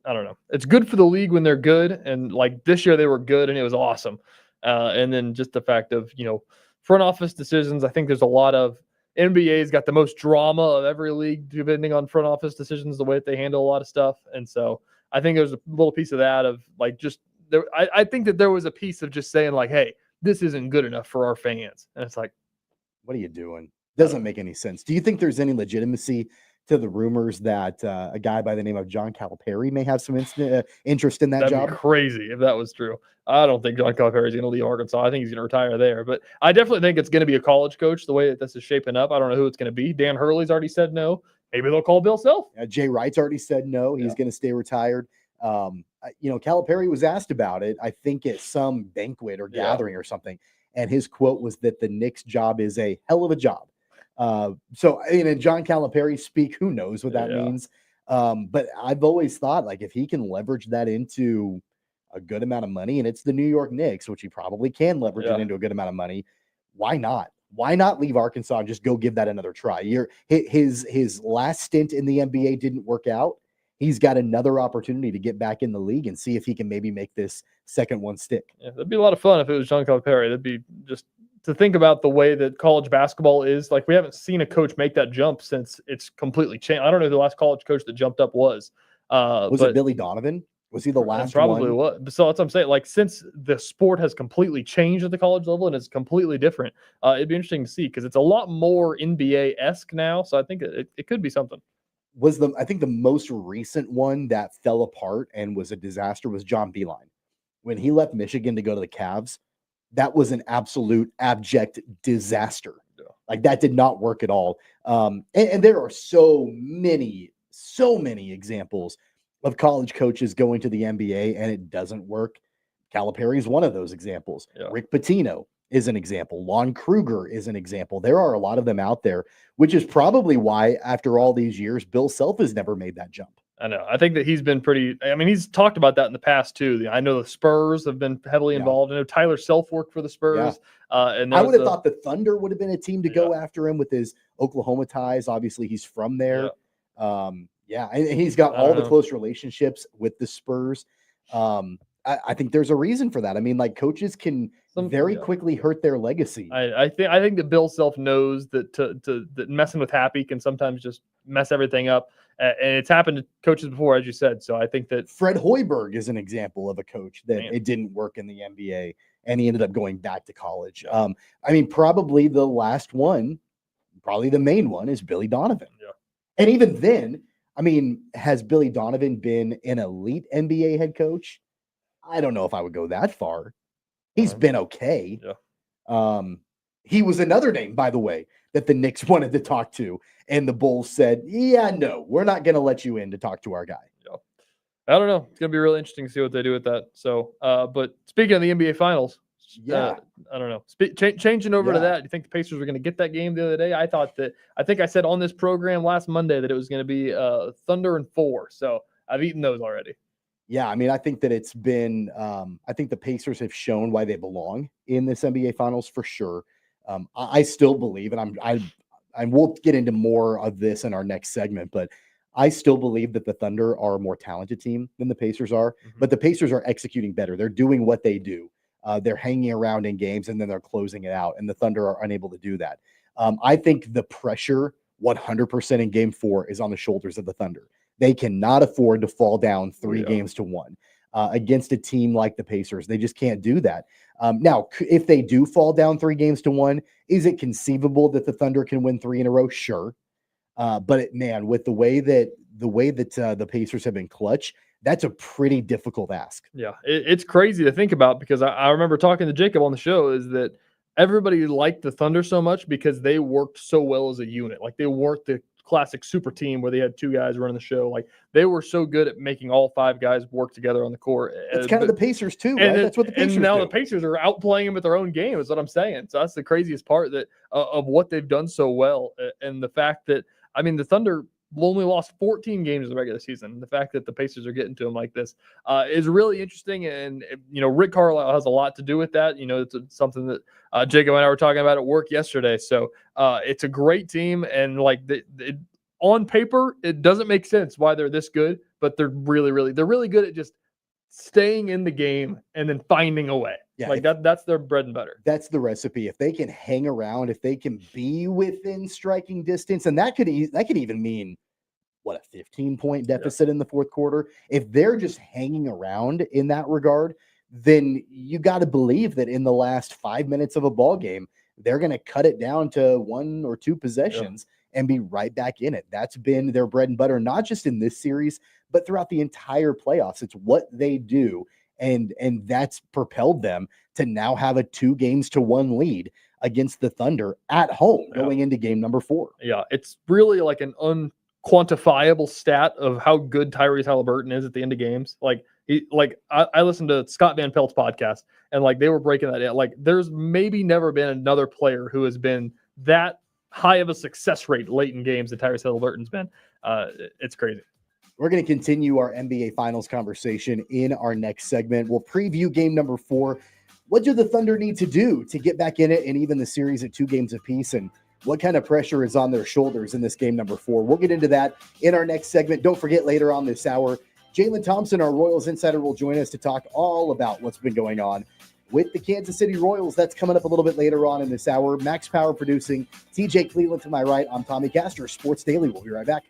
I don't know. It's good for the league when they're good. And like this year they were good and it was awesome. And then just the fact of, front office decisions. I think there's a lot of, NBA's got the most drama of every league, depending on front office decisions, the way that they handle a lot of stuff. And so I think there's a little piece of that of like, just there. I think that there was a piece of just saying like, hey, this isn't good enough for our fans. And it's like, what are you doing? Doesn't make any sense. Do you think there's any legitimacy to the rumors that a guy by the name of John Calipari may have some interest in that job? That'd be crazy if that was true. I don't think John Calipari is going to leave Arkansas. I think he's going to retire there. But I definitely think it's going to be a college coach the way that this is shaping up. I don't know who it's going to be. Dan Hurley's already said no. Maybe they'll call Bill Self. Jay Wright's already said no. He's going to stay retired. Calipari was asked about it, I think at some banquet or gathering or something. And his quote was that the Knicks job is a hell of a job. John Calipari speak, who knows what that means. But I've always thought, like, if he can leverage that into a good amount of money, and it's the New York Knicks, which he probably can leverage it into a good amount of money, why not? Why not leave Arkansas and just go give that another try? His last stint in the NBA didn't work out. He's got another opportunity to get back in the league and see if he can maybe make this second one stick. Yeah, that'd be a lot of fun if it was John Calipari. That'd be just to think about the way that college basketball is. Like, we haven't seen a coach make that jump since it's completely changed. I don't know who the last college coach that jumped up was. Was it Billy Donovan? Was he the last probably one? So that's what I'm saying. Like, since the sport has completely changed at the college level and it's completely different, it'd be interesting to see because it's a lot more NBA-esque now. So I think it could be something. I think the most recent one that fell apart and was a disaster was John Beilein. When he left Michigan to go to the Cavs, that was an absolute abject disaster. Yeah. Like, that did not work at all. And there are so many examples of college coaches going to the NBA and it doesn't work. Calipari is one of those examples. Yeah. Rick Pitino is an example. Lon Kruger is an example. There are a lot of them out there, which is probably why, after all these years, Bill Self has never made that jump. I know. I think that he's been he's talked about that in the past too. I know the Spurs have been heavily involved. I know Tyler Self worked for the Spurs. Yeah. And I would have thought the Thunder would have been a team to go after him with his Oklahoma ties. Obviously, he's from there. Yeah. And he's got all the close relationships with the Spurs. I think there's a reason for that. I mean, like, coaches can very quickly hurt their legacy. I think that Bill Self knows that that messing with Happy can sometimes just mess everything up, and it's happened to coaches before, as you said. So I think that Fred Hoiberg is an example of a coach that it didn't work in the NBA, and he ended up going back to college. I mean, probably the last one, probably the main one, is Billy Donovan. Yeah, and even then, I mean, has Billy Donovan been an elite NBA head coach? I don't know if I would go that far. He's been okay. Yeah. He was another name, by the way, that the Knicks wanted to talk to, and the Bulls said, "Yeah, no, we're not going to let you in to talk to our guy." Yeah. I don't know. It's going to be really interesting to see what they do with that. So, but speaking of the NBA Finals, I don't know. Changing over to that, do you think the Pacers were going to get that game the other day? I think I said on this program last Monday that it was going to be Thunder and 4. So I've eaten those already. Yeah, I mean, I think that it's been I think the Pacers have shown why they belong in this NBA Finals for sure. I still believe, and I will get into more of this in our next segment, but I still believe that the Thunder are a more talented team than the Pacers are, but the Pacers are executing better. They're doing what they do. They're hanging around in games and then they're closing it out, and the Thunder are unable to do that. I think the pressure 100% in Game 4 is on the shoulders of the Thunder. They cannot afford to fall down 3 games to 1 against a team like the Pacers. They just can't do that. Now, if they do fall down 3 games to 1, is it conceivable that the Thunder can win 3 in a row? Sure. But man, with the way that the Pacers have been clutch, that's a pretty difficult ask. Yeah, it's crazy to think about because I remember talking to Jacob on the show is that everybody liked the Thunder so much because they worked so well as a unit. Like, they weren't the classic super team where they had 2 guys running the show. Like, they were so good at making all 5 guys work together on the court. It's kind of the Pacers too, right? That's what the Pacers and now do. The Pacers are outplaying them with their own game is what I'm saying. So that's the craziest part that of what they've done so well. And the fact that, I mean, the Thunder only lost 14 games in the regular season. The fact that the Pacers are getting to them like this is really interesting. And, Rick Carlisle has a lot to do with that. It's something that Jacob and I were talking about at work yesterday. So it's a great team. And on paper, it doesn't make sense why they're this good, but they're really good at just staying in the game and then finding a way. Yeah, that's their bread and butter. That's the recipe. If they can hang around, if they can be within striking distance, and that could even mean a 15-point deficit in the fourth quarter. If they're just hanging around in that regard, then you got to believe that in the last 5 minutes of a ball game, they're going to cut it down to 1 or 2 possessions and be right back in it. That's been their bread and butter, not just in this series, but throughout the entire playoffs. It's what they do. And that's propelled them to now have a 2-1 lead against the Thunder at home going into game number 4. Yeah, it's really like an unquantifiable stat of how good Tyrese Halliburton is at the end of games. I listened to Scott Van Pelt's podcast, and they were breaking that down. There's maybe never been another player who has been that high of a success rate late in games that Tyrese Halliburton's been. It's crazy. We're going to continue our NBA Finals conversation in our next segment. We'll preview game number 4. What do the Thunder need to do to get back in it and even the series at 2 games apiece? And what kind of pressure is on their shoulders in this game number 4? We'll get into that in our next segment. Don't forget, later on this hour, Jaylon Thompson, our Royals insider, will join us to talk all about what's been going on with the Kansas City Royals. That's coming up a little bit later on in this hour. Max Power producing, TJ Cleveland to my right. I'm Tommy Castor, Sports Daily. We'll be right back.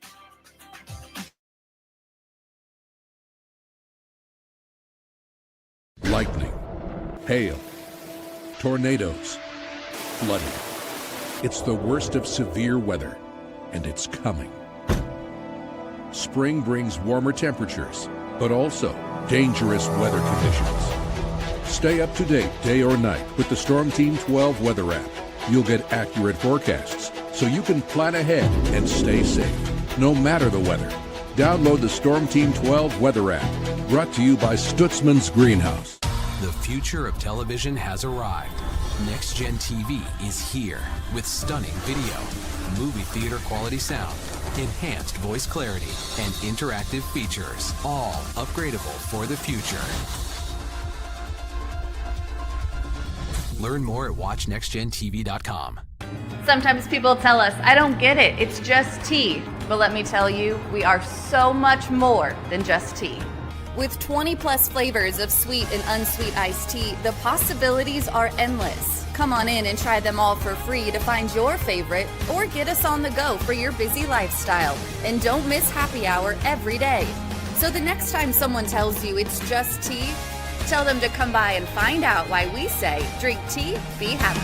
lightning, hail, tornadoes, flooding. It's the worst of severe weather, and it's coming. Spring brings warmer temperatures, but also dangerous weather conditions. Stay up to date day or night with the Storm Team 12 weather app. You'll get accurate forecasts, so you can plan ahead and stay safe, no matter the weather. Download the Storm Team 12 weather app, brought to you by Stutzman's Greenhouse. The future of television has arrived. Next Gen TV is here with stunning video, movie theater quality sound, enhanced voice clarity, and interactive features, all upgradable for the future. Learn more at watchnextgentv.com. Sometimes people tell us, I don't get it, it's just tea. But let me tell you, we are so much more than just tea. With 20 plus flavors of sweet and unsweet iced tea, the possibilities are endless. Come on in and try them all for free to find your favorite or get us on the go for your busy lifestyle. And don't miss happy hour every day. So the next time someone tells you it's just tea, tell them to come by and find out why we say, drink tea, be happy.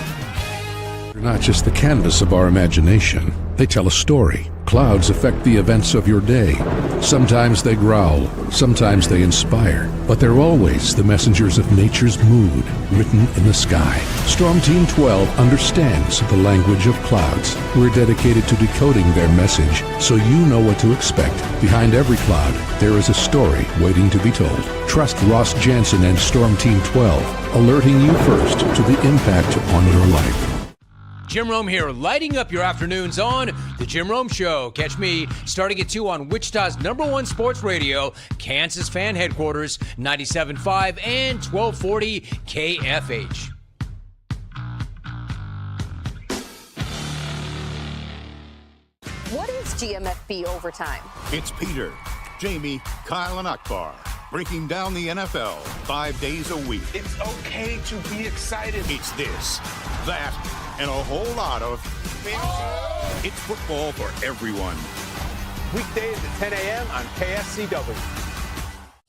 They're not just the canvas of our imagination. They tell a story. Clouds affect the events of your day. Sometimes they growl, sometimes they inspire, but they're always the messengers of nature's mood, written in the sky. Storm Team 12 understands the language of clouds. We're dedicated to decoding their message, so you know what to expect. Behind every cloud, there is a story waiting to be told. Trust Ross Jansen and Storm Team 12, alerting you first to the impact on your life. Jim Rome here, lighting up your afternoons on The Jim Rome Show. Catch me starting at 2 on Wichita's #1 sports radio, Kansas Fan Headquarters, 97.5 and 1240 KFH. What is GMFB overtime? It's Peter, Jamie, Kyle, and Akbar breaking down the NFL 5 days a week. It's okay to be excited. It's this, that, and a whole lot of fantasy. It's football for everyone. Weekdays at 10 a.m. on KSCW.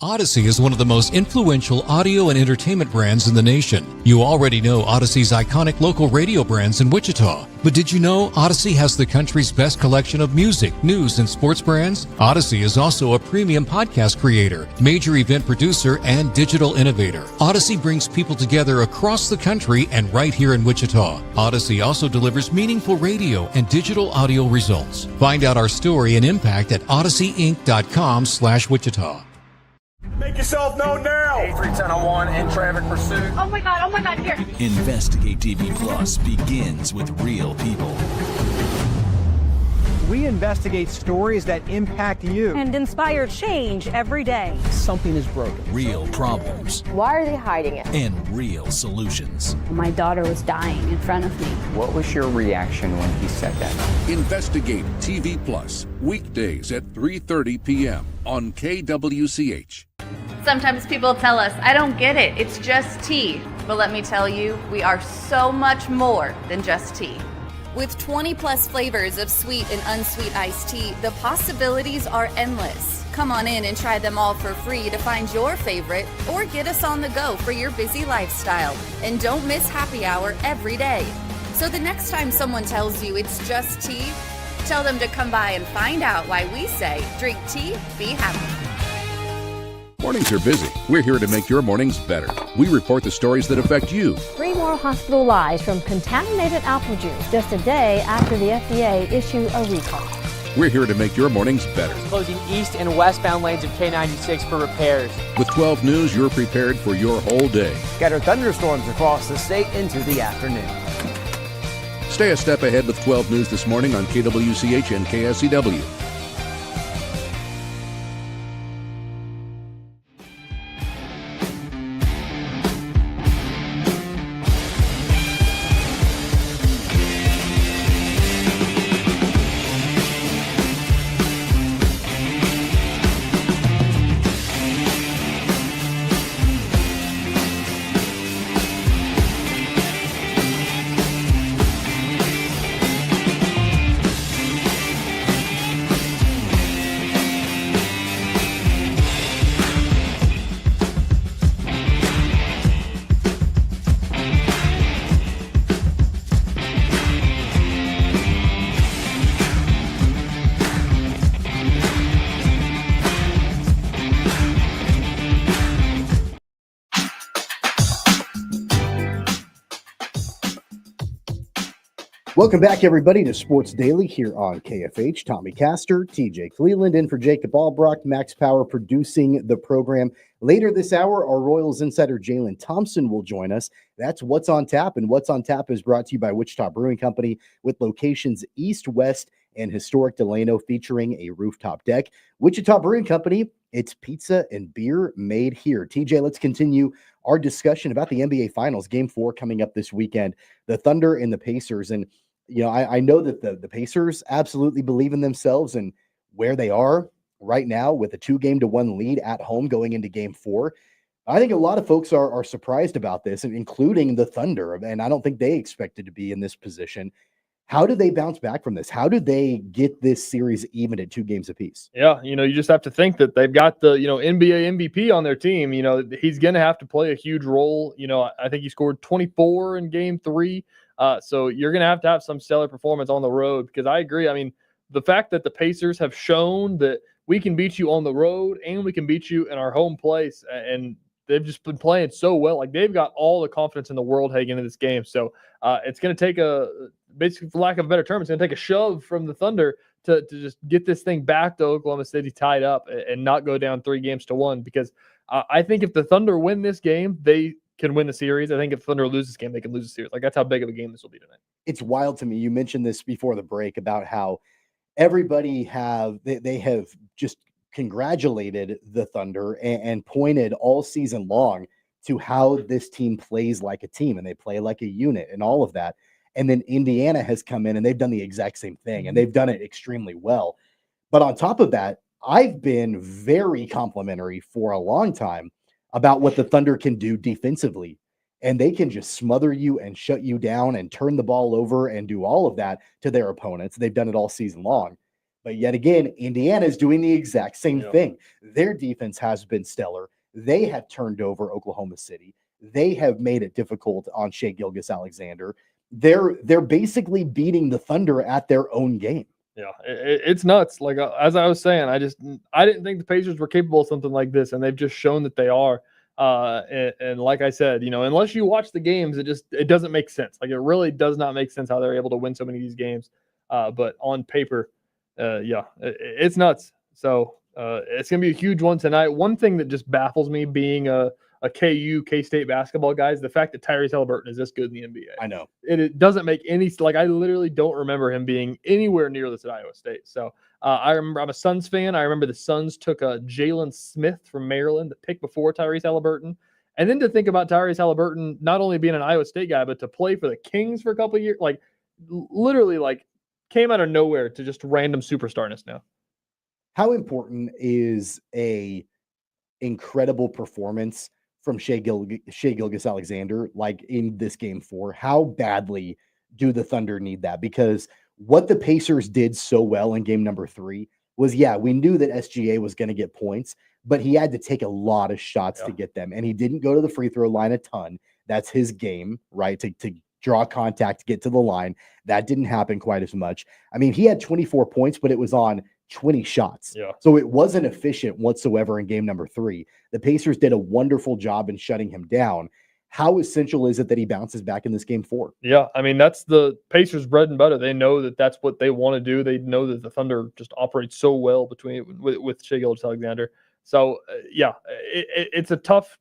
Odyssey is one of the most influential audio and entertainment brands in the nation. You already know Odyssey's iconic local radio brands in Wichita. But did you know Odyssey has the country's best collection of music, news, and sports brands? Odyssey is also a premium podcast creator, major event producer, and digital innovator. Odyssey brings people together across the country and right here in Wichita. Odyssey also delivers meaningful radio and digital audio results. Find out our story and impact at odysseyinc.com/Wichita. Make yourself known now. 8310 in traffic pursuit. Oh my God, here. Investigate TV Plus begins with real people. We investigate stories that impact you. And inspire change every day. Something is broken. Real problems. Why are they hiding it? And real solutions. My daughter was dying in front of me. What was your reaction when he said that? Investigate TV Plus, weekdays at 3:30 p.m. on KWCH. Sometimes people tell us, I don't get it, it's just tea. But let me tell you, we are so much more than just tea. With 20 plus flavors of sweet and unsweet iced tea, the possibilities are endless. Come on in and try them all for free to find your favorite or get us on the go for your busy lifestyle. And don't miss happy hour every day. So the next time someone tells you it's just tea, tell them to come by and find out why we say, drink tea, be happy. Mornings are busy. We're here to make your mornings better. We report the stories that affect you. 3 more hospital lies from contaminated apple juice just a day after the FDA issue a recall. We're here to make your mornings better. Closing east and westbound lanes of K96 for repairs. With 12 News, you're prepared for your whole day. Scattered thunderstorms across the state into the afternoon. Stay a step ahead with 12 News this morning on KWCH and KSCW. Welcome back, everybody, to Sports Daily here on KFH. Tommy Castor, TJ Cleveland, in for Jacob Albrocht, Max Power producing the program. Later this hour, our Royals insider Jaylon Thompson will join us. That's What's on Tap, and What's on Tap is brought to you by Wichita Brewing Company with locations east, west, and historic Delano, featuring a rooftop deck. Wichita Brewing Company, it's pizza and beer made here. TJ, let's continue our discussion about the NBA Finals. Game 4 coming up this weekend. The Thunder and the Pacers. And you know, I know that the Pacers absolutely believe in themselves and where they are right now with a 2-1 lead at home going into Game 4. I think a lot of folks are surprised about this, including the Thunder, and I don't think they expected to be in this position. How do they bounce back from this? How do they get this series even at 2 games apiece? Yeah, you just have to think that they've got the, NBA MVP on their team. He's going to have to play a huge role. I think he scored 24 in Game 3. So you're going to have some stellar performance on the road, because I agree. I mean, the fact that the Pacers have shown that we can beat you on the road and we can beat you in our home place, and they've just been playing so well. Like, they've got all the confidence in the world heading into this game. So it's going to take basically, for lack of a better term, it's going to take a shove from the Thunder to just get this thing back to Oklahoma City tied up and not go down 3-1, because I think if the Thunder win this game, they can win the series. I think if Thunder loses this game, they can lose the series. Like, that's how big of a game this will be tonight. It's wild to me. You mentioned this before the break about how everybody they have just congratulated the Thunder and pointed all season long to how this team plays like a team and they play like a unit and all of that. And then Indiana has come in and they've done the exact same thing, and they've done it extremely well. But on top of that, I've been very complimentary for a long time about what the Thunder can do defensively. And they can just smother you and shut you down and turn the ball over and do all of that to their opponents. They've done it all season long. But yet again, Indiana is doing the exact same thing. Their defense has been stellar. They have turned over Oklahoma City. They have made it difficult on Shai Gilgeous-Alexander. They're basically beating the Thunder at their own game. Yeah, it's nuts. Like, as I was saying, I didn't think the Pacers were capable of something like this, and they've just shown that they are. And like I said, unless you watch the games, it doesn't make sense. Like, it really does not make sense how they're able to win so many of these games. But on paper, it's nuts. So it's going to be a huge one tonight. One thing that just baffles me, being a K-State basketball guy, is the fact that Tyrese Haliburton is this good in the NBA. I know. It doesn't make any, like, I literally don't remember him being anywhere near this at Iowa State. So I remember, I'm a Suns fan. I remember the Suns took Jalen Smith from Maryland, the pick before Tyrese Haliburton. And then to think about Tyrese Haliburton not only being an Iowa State guy, but to play for the Kings for a couple of years, like, literally, like, came out of nowhere to just random superstarness now. How important is a incredible performance from Shai Gilgeous-Alexander, like in this Game 4? How badly do the Thunder need that? Because what the Pacers did so well in game number 3 was, we knew that SGA was going to get points, but he had to take a lot of shots to get them. And he didn't go to the free throw line a ton. That's his game, right? To draw contact, get to the line. That didn't happen quite as much. I mean, he had 24 points, but it was on 20 shots. Yeah. So it wasn't efficient whatsoever in game number 3. The Pacers did a wonderful job in shutting him down. How essential is it that he bounces back in this Game 4? Yeah, I mean, that's the Pacers' bread and butter. They know that that's what they want to do. They know that the Thunder just operates so well with Shai Gilgeous-Alexander. So, it's a tough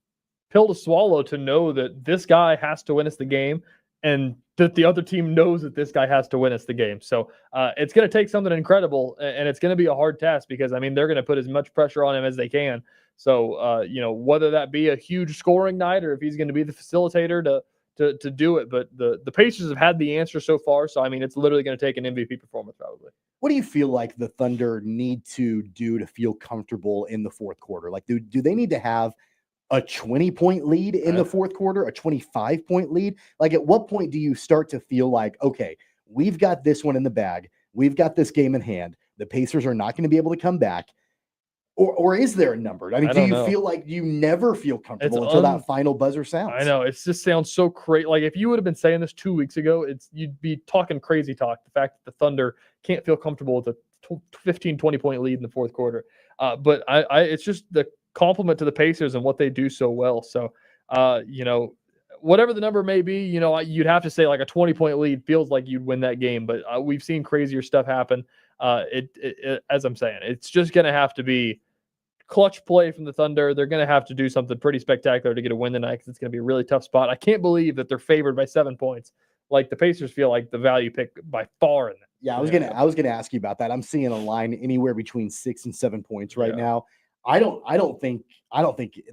pill to swallow to know that this guy has to win us the game, and that the other team knows that this guy has to win us the game. So it's going to take something incredible, and it's going to be a hard task, because, I mean, they're going to put as much pressure on him as they can. So, whether that be a huge scoring night or if he's going to be the facilitator to do it. But the Pacers have had the answer so far. So, I mean, it's literally going to take an MVP performance probably. What do you feel like the Thunder need to do to feel comfortable in the fourth quarter? Like, do they need to have a 20-point lead in the fourth quarter, a 25-point lead? Like, at what point do you start to feel like, okay, we've got this one in the bag. We've got this game in hand. The Pacers are not going to be able to come back. Or is there a number? I mean, do you feel like you never feel comfortable until that final buzzer sounds? I know. It just sounds so crazy. Like, if you would have been saying this 2 weeks ago, you'd be talking crazy talk. The fact that the Thunder can't feel comfortable with a 15, 20-point lead in the fourth quarter. But it's just the compliment to the Pacers and what they do so well. So, whatever the number may be, you'd have to say like a 20-point lead feels like you'd win that game. But we've seen crazier stuff happen. As I'm saying, it's just going to have to be clutch play from the Thunder. They're going to have to do something pretty spectacular to get a win tonight because it's going to be a really tough spot. I can't believe that they're favored by 7 points. Like the Pacers feel like the value pick by far in that. Yeah, I was gonna ask you about that. I'm seeing a line anywhere between 6 and 7 points right now. I don't think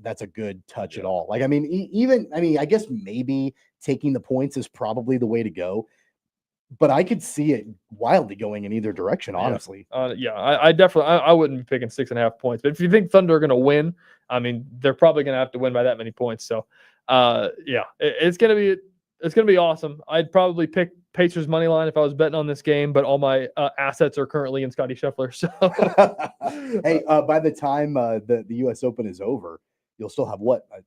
that's a good touch at all. Like, I mean, I guess maybe taking the points is probably the way to go, but I could see it wildly going in either direction, honestly. I definitely I wouldn't be picking 6.5 points. But if you think Thunder are going to win, I mean, they're probably going to have to win by that many points. So, it's going to be awesome. I'd probably pick Pacers money line if I was betting on this game, but all my assets are currently in Scotty Scheffler. So, hey, by the time the U.S. Open is over, you'll still have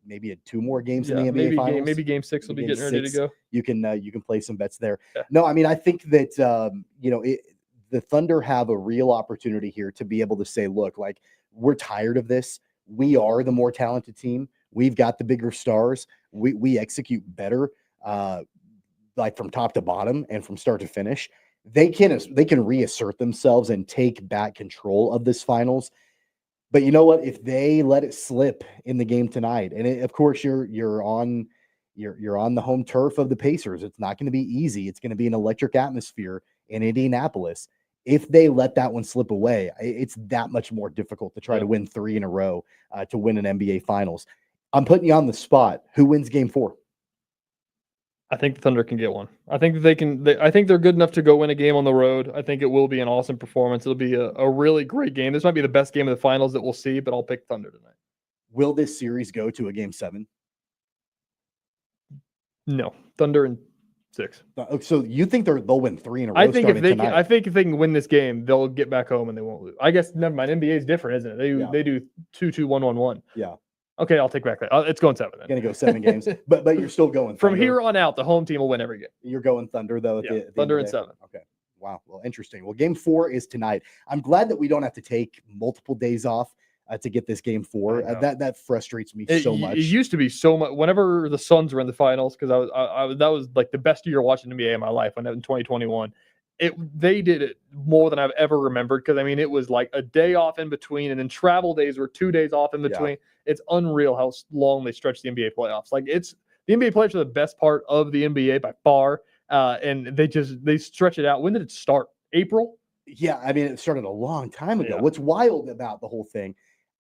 maybe 2 more games in the NBA Finals. Maybe Game 6 will be getting ready to go. You can play some bets there. Yeah. No, I mean, I think that the Thunder have a real opportunity here to be able to say, look, like, we're tired of this. We are the more talented team. We've got the bigger stars. We execute better. Like from top to bottom and from start to finish, they can reassert themselves and take back control of this finals. But you know what? If they let it slip in the game tonight, and of course you're on the home turf of the Pacers, it's not going to be easy. It's going to be an electric atmosphere in Indianapolis. If they let that one slip away, it's that much more difficult to try to win 3 in a row to win an NBA Finals. I'm putting you on the spot. Who wins Game 4? I think the Thunder can get one. I think that they can. I think they're good enough to go win a game on the road. I think it will be an awesome performance. It'll be a really great game. This might be the best game of the finals that we'll see, but I'll pick Thunder tonight. Will this series go to a Game 7? No, Thunder in 6. So you think they'll win 3 in a row? I think if they can win this game, they'll get back home and they won't lose. I guess never mind. NBA is different, isn't it? They do 2-2, 1-1-1. Yeah. Okay, I'll take back that. It's going 7 then. Going to go 7 games, but you're still going Thunder. From here on out, the home team will win every game. You're going Thunder though. Thunder in 7. Okay. Wow. Well, interesting. Well, Game 4 is tonight. I'm glad that we don't have to take multiple days off to get this Game 4. That frustrates me so much. It used to be so much. Whenever the Suns were in the finals, because that was like the best year watching NBA in my life. In 2021. They did it more than I've ever remembered because, I mean, it was like a day off in between, and then travel days were 2 days off in between. Yeah. It's unreal how long they stretch the NBA playoffs. Like, the NBA playoffs are the best part of the NBA by far, and they stretch it out. When did it start? April? Yeah, I mean, it started a long time ago. Yeah. What's wild about the whole thing,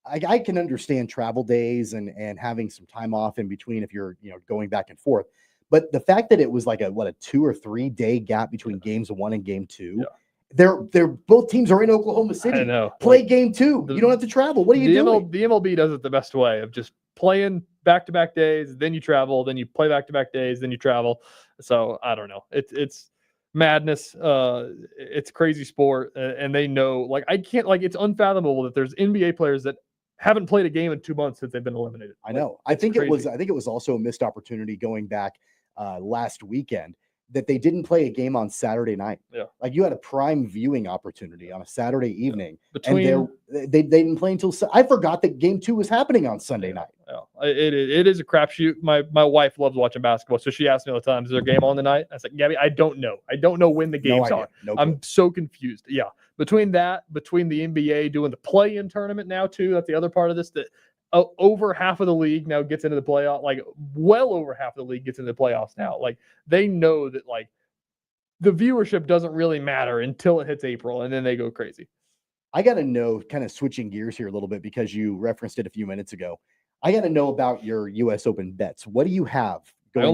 I can understand travel days and having some time off in between if you're going back and forth. But the fact that it was like a 2 or 3 day gap between games 1 and game 2, they're both teams are in Oklahoma City. I know. Play game 2. You don't have to travel. What are you doing? The MLB does it the best way of just playing back-to-back days, then you travel, then you play back-to-back days, then you travel. So I don't know. It's madness. It's crazy sport, and they know. Like, I can't. Like, it's unfathomable that there's NBA players that haven't played a game in 2 months since they've been eliminated. I know. I think it was also a missed opportunity going back last weekend that they didn't play a game on Saturday night. Yeah. Like, you had a prime viewing opportunity on a Saturday evening. And they didn't play until I forgot that game 2 was happening on Sunday night. Yeah. It is a crapshoot. My wife loves watching basketball, so she asks me all the time, is there a game on tonight? I was like, Gabby, I don't know. I don't know when the games are. I'm so confused. Yeah. Between the NBA doing the play-in tournament now too, that's the other part of this, that over half of the league now gets into the playoff. Like, well over half of the league gets into the playoffs now. Like, they know that, like, the viewership doesn't really matter until it hits April, and then they go crazy. I got to know, kind of switching gears here a little bit because you referenced it a few minutes ago. I got to know about your U.S. Open bets. What do you have going on?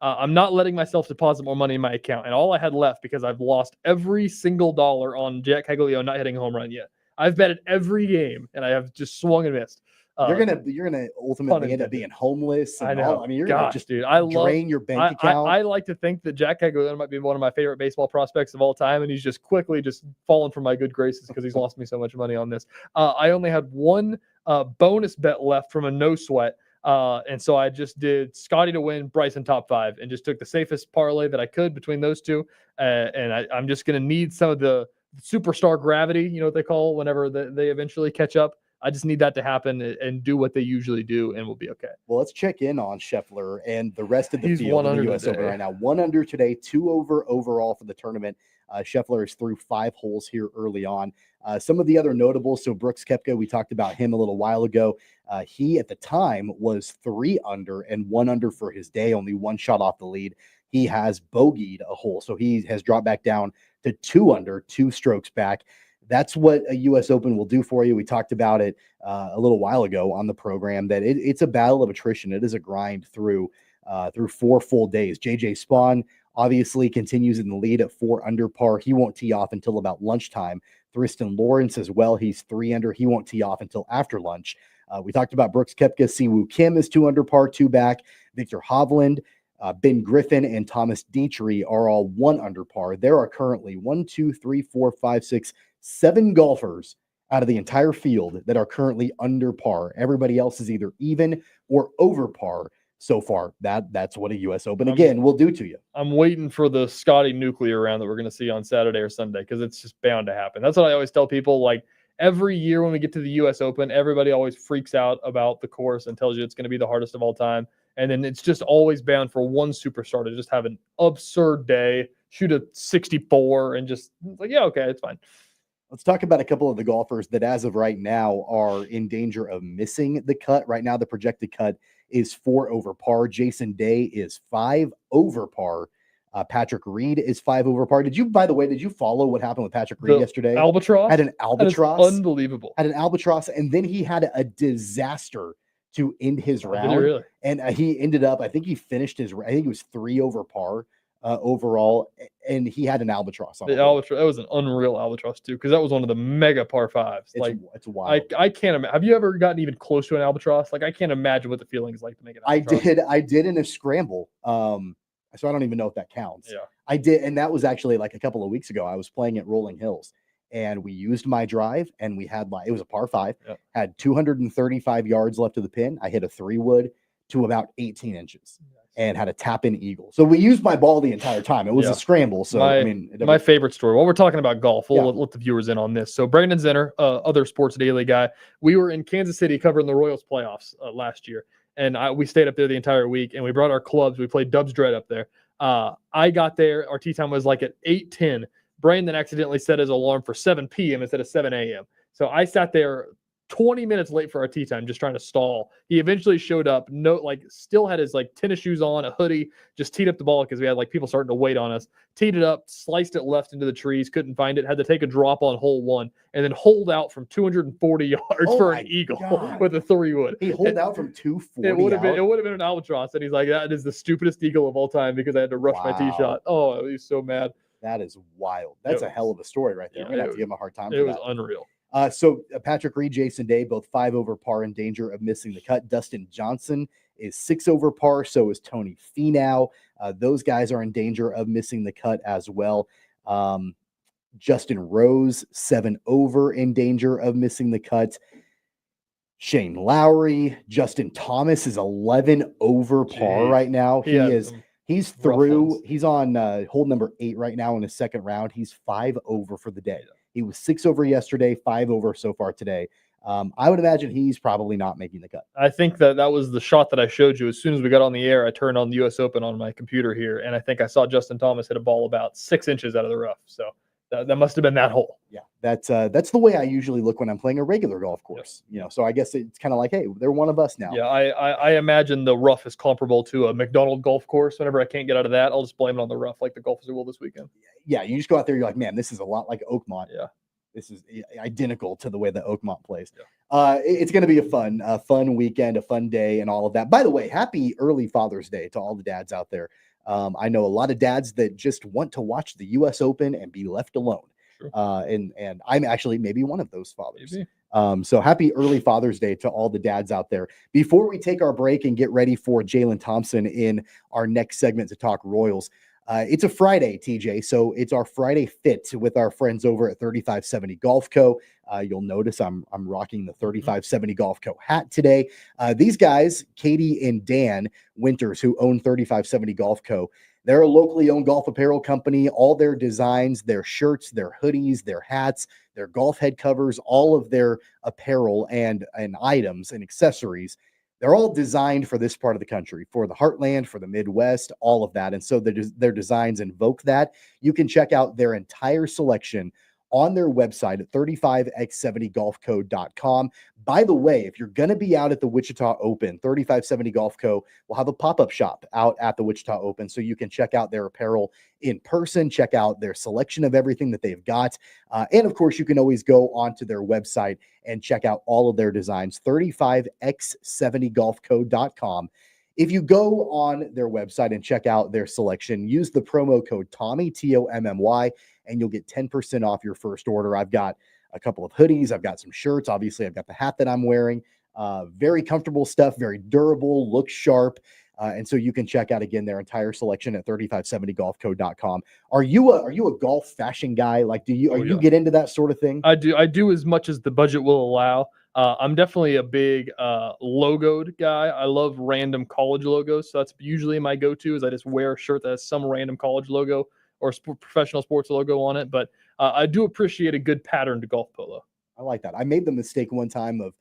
I'm not letting myself deposit more money in my account, and all I had left, because I've lost every single dollar on Jack Cagliano not hitting a home run yet. I've betted every game, and I have just swung and missed. You're gonna ultimately end up being homeless. I know. You're gonna just drain your bank account. I like to think that Jack Cagliano might be one of my favorite baseball prospects of all time, and he's just quickly fallen from my good graces because he's lost me so much money on this. I only had one bonus bet left from a no sweat. And so I just did Scotty to win, Bryson top 5, and just took the safest parlay that I could between those two. And I'm just going to need some of the superstar gravity, what they call whenever they eventually catch up. I just need that to happen and do what they usually do, and we'll be okay. Well, let's check in on Scheffler and the rest of the He's field 1 in under the U.S. Open today. right now. 1 under today, 2 over overall for the tournament. Scheffler is through 5 holes here early on. Some of the other notables, so Brooks Koepka, we talked about him a little while ago. He, at the time, was 3 under and 1 under for his day, only 1 shot off the lead. He has bogeyed a hole, so he has dropped back down to 2 under, 2 strokes back. That's what a U.S. Open will do for you. We talked about it a little while ago on the program, that it's a battle of attrition. It is a grind through 4 full days. J.J. Spawn obviously continues in the lead at 4 under par. He won't tee off until about lunchtime. Thriston Lawrence as well. He's 3 under. He won't tee off until after lunch. We talked about Brooks Koepka. Siwoo Kim is 2 under par, 2 back. Victor Hovland, Ben Griffin, and Thomas Dietrich are all 1 under par. There are currently 7 golfers out of the entire field that are currently under par. Everybody else is either even or over par so far. That's what a U.S. Open, again, will do to you. I'm waiting for the Scotty nuclear round that we're going to see on Saturday or Sunday, because it's just bound to happen. That's what I always tell people. Like, every year when we get to the U.S. Open, everybody always freaks out about the course and tells you it's going to be the hardest of all time. And then it's just always bound for one superstar to just have an absurd day, shoot a 64, and just like, yeah, okay, it's fine. Let's talk about a couple of the golfers that, as of right now, are in danger of missing the cut. Right now, the projected cut is 4 over par. Jason Day is 5 over par. Patrick Reed is 5 over par. By the way, did you follow what happened with Patrick Reed yesterday? Albatross? Had an albatross. Unbelievable. Had an albatross, and then he had a disaster to end his round. Did he really? And he ended up, I think it was 3 over par overall, and he had an albatross on the albatross. That was an unreal albatross too, because that was one of the mega par 5s. It's wild. I can't imagine. Have you ever gotten even close to an albatross? Like, I can't imagine what the feeling is like to make an albatross. I did in a scramble. So I don't even know if that counts. Yeah. I did, and that was actually like a couple of weeks ago. I was playing at Rolling Hills, and we used my drive, and we had it was a par 5, had 235 yards left of the pin. I hit a 3-wood to about 18 inches. And had a tap-in eagle. So we used my ball the entire time. It was a scramble. So, my favorite story. While we're talking about golf, we'll let the viewers in on this. So Brandon Zenner, other Sports Daily guy, we were in Kansas City covering the Royals playoffs last year. And we stayed up there the entire week, and we brought our clubs. We played Dubs Dread up there. I got there. Our tee time was like at 8:10. Brandon accidentally set his alarm for 7 p.m. instead of 7 a.m. So I sat there 20 minutes late for our tee time, just trying to stall. He eventually showed up, still had his tennis shoes on, a hoodie, just teed up the ball because we had people starting to wait on us. Teed it up, sliced it left into the trees, couldn't find it, had to take a drop on hole 1, and then hold out from 240 yards for an eagle with a 3-wood. He holed out from 240. It would have been an albatross, and he's like, that is the stupidest eagle of all time because I had to rush my tee shot. Oh, he was so mad. That is wild. That's a hell of a story right there. We're gonna have to give him a hard time. It was unreal. So Patrick Reed, Jason Day, both 5 over par, in danger of missing the cut. Dustin Johnson is 6 over par. So is Tony Finau. Those guys are in danger of missing the cut as well. Justin Rose, 7 over, in danger of missing the cut. Shane Lowry, Justin Thomas is 11 over par right now. He's through. He's on hole number 8 right now in his second round. He's 5 over for the day. He was 6 over yesterday, 5 over so far today. I would imagine he's probably not making the cut. I think that was the shot that I showed you. As soon as we got on the air, I turned on the U.S. Open on my computer here, and I think I saw Justin Thomas hit a ball about 6 inches out of the rough. So that must have been that hole. Yeah, that's the way I usually look when I'm playing a regular golf course. So I guess it's kind of like, hey, they're one of us now. Yeah, I imagine the rough is comparable to a McDonald golf course. Whenever I can't get out of that, I'll just blame it on the rough, like the golfers will this weekend. Yeah, you just go out there, you're like, man, this is a lot like Oakmont. Yeah. This is identical to the way that Oakmont plays. Yeah. It's going to be a fun weekend, a fun day, and all of that. By the way, happy early Father's Day to all the dads out there. I know a lot of dads that just want to watch the U.S. Open and be left alone. Sure. And I'm actually maybe one of those fathers. So happy early Father's Day to all the dads out there. Before we take our break and get ready for Jaylon Thompson in our next segment to talk Royals, it's a Friday, TJ, so it's our Friday fit with our friends over at 3570 Golf Co. You'll notice I'm rocking the 3570 Golf Co. hat today. These guys, Katie and Dan Winters, who own 3570 Golf Co., They're a locally owned golf apparel company. All their designs, their shirts, their hoodies, their hats, their golf head covers, all of their apparel and items and accessories, they're all designed for this part of the country, for the heartland, for the Midwest, all of that. And so their designs invoke that. You can check out their entire selection on their website at 35x70golfco.com. By the way, if you're going to be out at the Wichita Open, 3570 Golf Co. will have a pop-up shop out at the Wichita Open, so you can check out their apparel in person, check out their selection of everything that they've got. And of course, you can always go onto their website and check out all of their designs, 35x70golfco.com. If you go on their website and check out their selection, use the promo code Tommy, Tommy, and you'll get 10% off your first order. I've got a couple of hoodies. I've got some shirts. Obviously, I've got the hat that I'm wearing. Very comfortable stuff, very durable, looks sharp. And so you can check out, again, their entire selection at 3570golfco.com. Are you a golf fashion guy? Like, you get into that sort of thing? I do as much as the budget will allow. I'm definitely a big logoed guy. I love random college logos. So that's usually my go-to, is I just wear a shirt that has some random college logo or professional sports logo on it. But I do appreciate a good patterned golf polo. I like that. I made the mistake one time of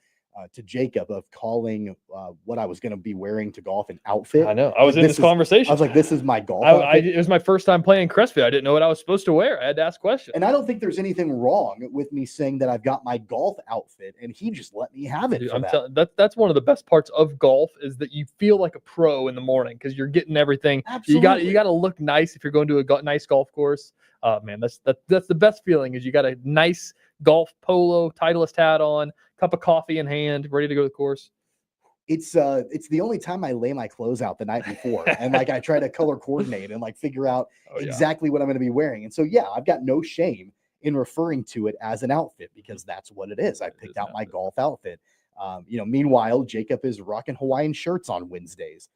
to Jacob of calling what I was going to be wearing to golf an outfit. I know. I was in this conversation. I was like, this is my golf outfit. It was my first time playing Crestview. I didn't know what I was supposed to wear. I had to ask questions. And I don't think there's anything wrong with me saying that I've got my golf outfit, and he just let me have it. Dude, that's one of the best parts of golf, is that you feel like a pro in the morning because you're getting everything. Absolutely. You got to look nice if you're going to a nice golf course. Man, that's the best feeling, is you got a nice golf polo, Titleist hat on, cup of coffee in hand, ready to go to the course. It's the only time I lay my clothes out the night before, and like I try to color coordinate and like figure out exactly what I'm going to be wearing. And so I've got no shame in referring to it as an outfit, because that's what it is. I picked out my golf outfit. Meanwhile, Jacob is rocking Hawaiian shirts on Wednesdays.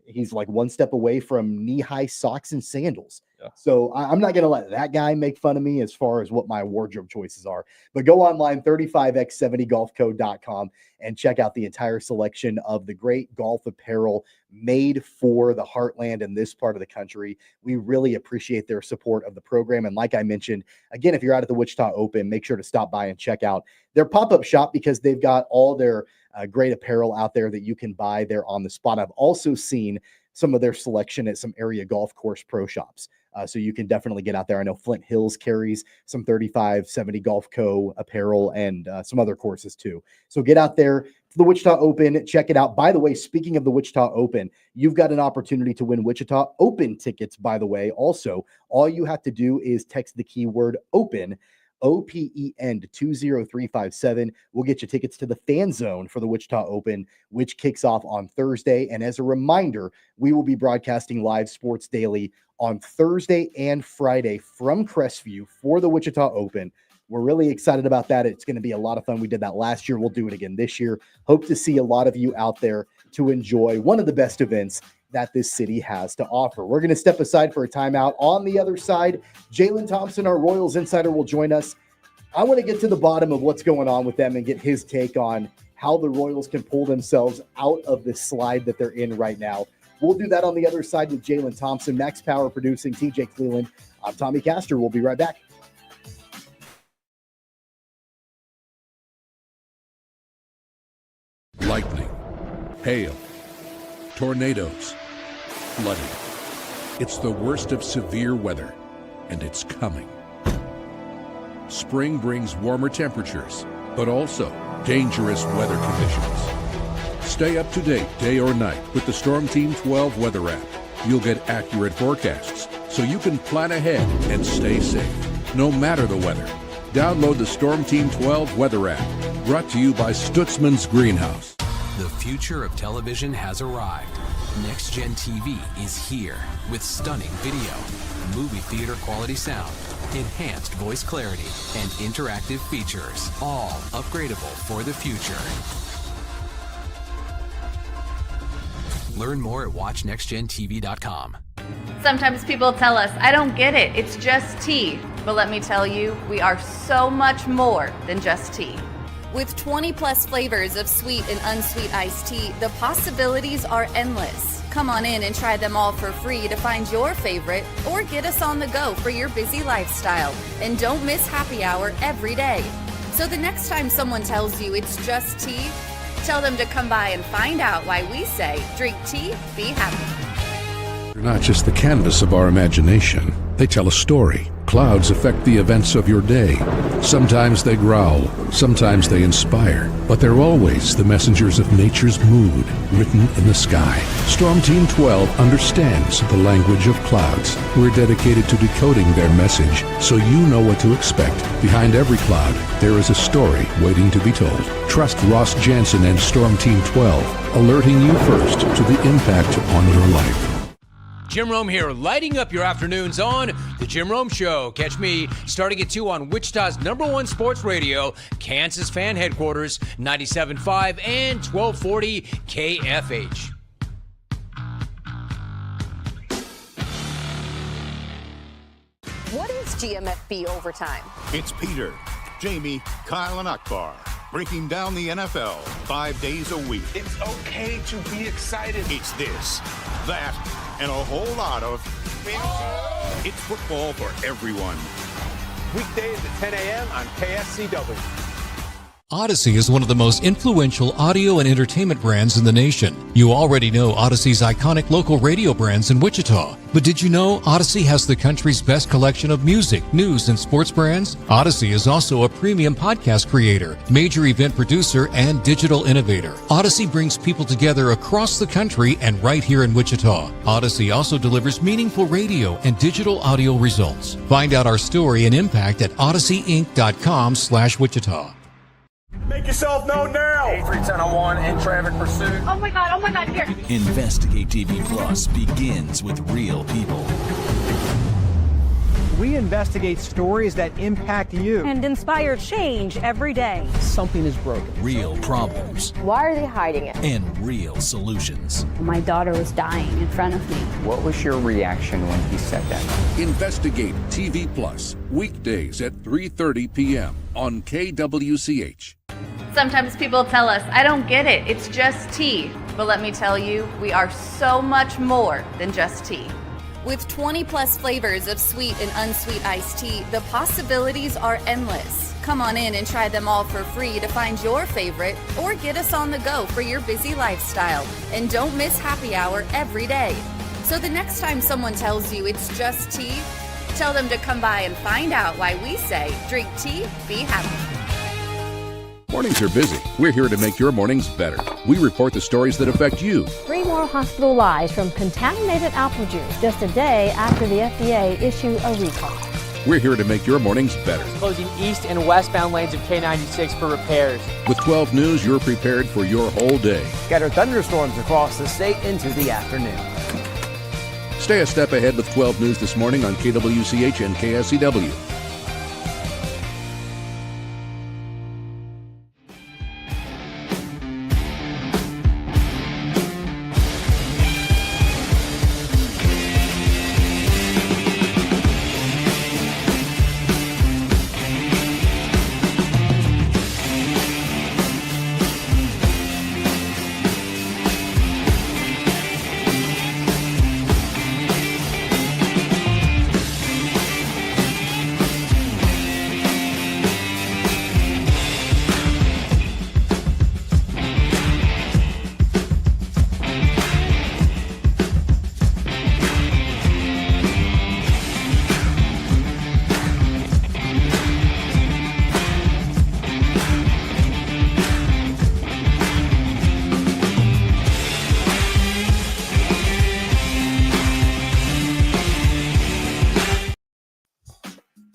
He's like one step away from knee-high socks and sandals. Yeah. So I'm not going to let that guy make fun of me as far as what my wardrobe choices are. But go online, 35x70golfco.com, and check out the entire selection of the great golf apparel made for the heartland in this part of the country. We really appreciate their support of the program. And like I mentioned, again, if you're out at the Wichita Open, make sure to stop by and check out their pop-up shop, because they've got all their great apparel out there that you can buy there on the spot. I've also seen some of their selection at some area golf course pro shops. So you can definitely get out there. I know Flint Hills carries some 3570 Golf Co. apparel and some other courses too. So get out there to the Wichita Open, check it out. By the way, speaking of the Wichita Open, you've got an opportunity to win Wichita Open tickets, by the way. Also, all you have to do is text the keyword OPEN, OPEN, to 20357. We'll get you tickets to the Fan Zone for the Wichita Open, which kicks off on Thursday. And as a reminder, we will be broadcasting live Sports Daily on Thursday and Friday from Crestview for the Wichita Open. We're really excited about that. It's going to be a lot of fun. We did that last year. We'll do it again this year. Hope to see a lot of you out there to enjoy one of the best events that this city has to offer. We're going to step aside for a timeout. On the other side, Jaylon Thompson, our Royals insider, will join us. I want to get to the bottom of what's going on with them and get his take on how the Royals can pull themselves out of this slide that they're in right now. We'll do that on the other side with Jaylon Thompson, Max Power producing, TJ Cleveland. I'm Tommy Castor. We'll be right back. Lightning, hail, tornadoes, flooding. It's the worst of severe weather, and it's coming. Spring brings warmer temperatures, but also dangerous weather conditions. Stay up to date day or night with the Storm Team 12 weather app. You'll get accurate forecasts, so you can plan ahead and stay safe, no matter the weather. Download the Storm Team 12 weather app, brought to you by Stutzman's Greenhouse. The future of television has arrived. Next Gen TV is here with stunning video, movie theater quality sound, enhanced voice clarity, and interactive features, all upgradable for the future. Learn more at watchnextgentv.com. Sometimes people tell us, I don't get it, it's just tea. But let me tell you, we are so much more than just tea. With 20 plus flavors of sweet and unsweet iced tea, the possibilities are endless. Come on in and try them all for free to find your favorite or get us on the go for your busy lifestyle. And don't miss happy hour every day. So the next time someone tells you it's just tea, tell them to come by and find out why we say drink tea, be happy. They're not just the canvas of our imagination. They tell a story. Clouds affect the events of your day. Sometimes they growl, sometimes they inspire, but they're always the messengers of nature's mood written in the sky. Storm Team 12 understands the language of clouds. We're dedicated to decoding their message so you know what to expect. Behind every cloud, there is a story waiting to be told. Trust Ross Jansen and Storm Team 12, alerting you first to the impact on your life. Jim Rome here, lighting up your afternoons on The Jim Rome Show. Catch me starting at 2 on Wichita's #1 sports radio, Kansas Fan Headquarters, 97.5 and 1240 KFH. What is GMFB Overtime? It's Peter, Jamie, Kyle, and Akbar breaking down the NFL 5 days a week. It's okay to be excited. It's this, that, and a whole lot of fantasy. It's football for everyone. Weekdays at 10 a.m. on KSCW. Odyssey is one of the most influential audio and entertainment brands in the nation. You already know Odyssey's iconic local radio brands in Wichita. But did you know Odyssey has the country's best collection of music, news, and sports brands? Odyssey is also a premium podcast creator, major event producer, and digital innovator. Odyssey brings people together across the country and right here in Wichita. Odyssey also delivers meaningful radio and digital audio results. Find out our story and impact at odysseyinc.com/Wichita. Make yourself known now. 8310 in traffic pursuit. Oh my God, here. Investigate TV Plus begins with real people. We investigate stories that impact you. And inspire change every day. Something is broken. Real problems. Why are they hiding it? And real solutions. My daughter was dying in front of me. What was your reaction when he said that? Investigate TV Plus, weekdays at 3:30 p.m. on KWCH. Sometimes people tell us, I don't get it, it's just tea. But let me tell you, we are so much more than just tea. With 20 plus flavors of sweet and unsweet iced tea, the possibilities are endless. Come on in and try them all for free to find your favorite or get us on the go for your busy lifestyle. And don't miss happy hour every day. So the next time someone tells you it's just tea, tell them to come by and find out why we say drink tea, be happy. Mornings are busy. We're here to make your mornings better. We report the stories that affect you. 3 more hospital lies from contaminated apple juice just a day after the FDA issued a recall. We're here to make your mornings better. Closing east and westbound lanes of K96 for repairs. With 12 News, you're prepared for your whole day. Scattered thunderstorms across the state into the afternoon. Stay a step ahead with 12 News this morning on KWCH and KSCW.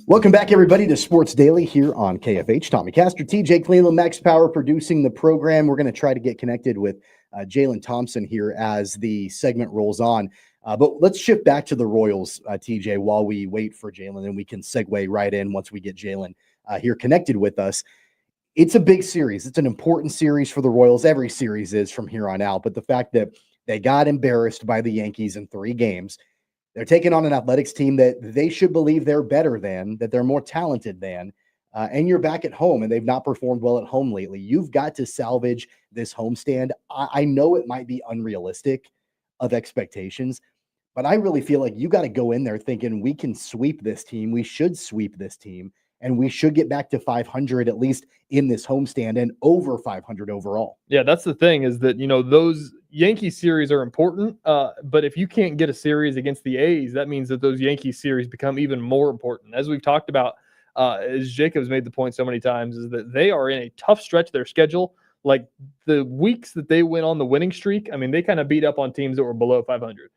Welcome back, everybody, to Sports Daily here on KFH. Tommy Castor, TJ Cleveland, Max Power producing the program. We're going to try to get connected with Jaylon Thompson here as the segment rolls on. But let's shift back to the Royals, TJ, while we wait for Jaylon, and we can segue right in once we get Jaylon here connected with us. It's a big series. It's an important series for the Royals. Every series is from here on out. But the fact that they got embarrassed by the Yankees in 3 games, they're taking on an athletics team that they should believe they're better than, that they're more talented than, and you're back at home, and they've not performed well at home lately. You've got to salvage this homestand. I know it might be unrealistic, of expectations. But I really feel like you got to go in there thinking we can sweep this team. We should sweep this team, and we should get back to 500 at least in this homestand and over 500 overall. Yeah, that's the thing is that, those Yankee series are important. But if you can't get a series against the A's, that means that those Yankee series become even more important. As we've talked about, as Jacob's made the point so many times, is that they are in a tough stretch of their schedule. Like the weeks that they went on the winning streak, I mean, they kind of beat up on teams that were below 500.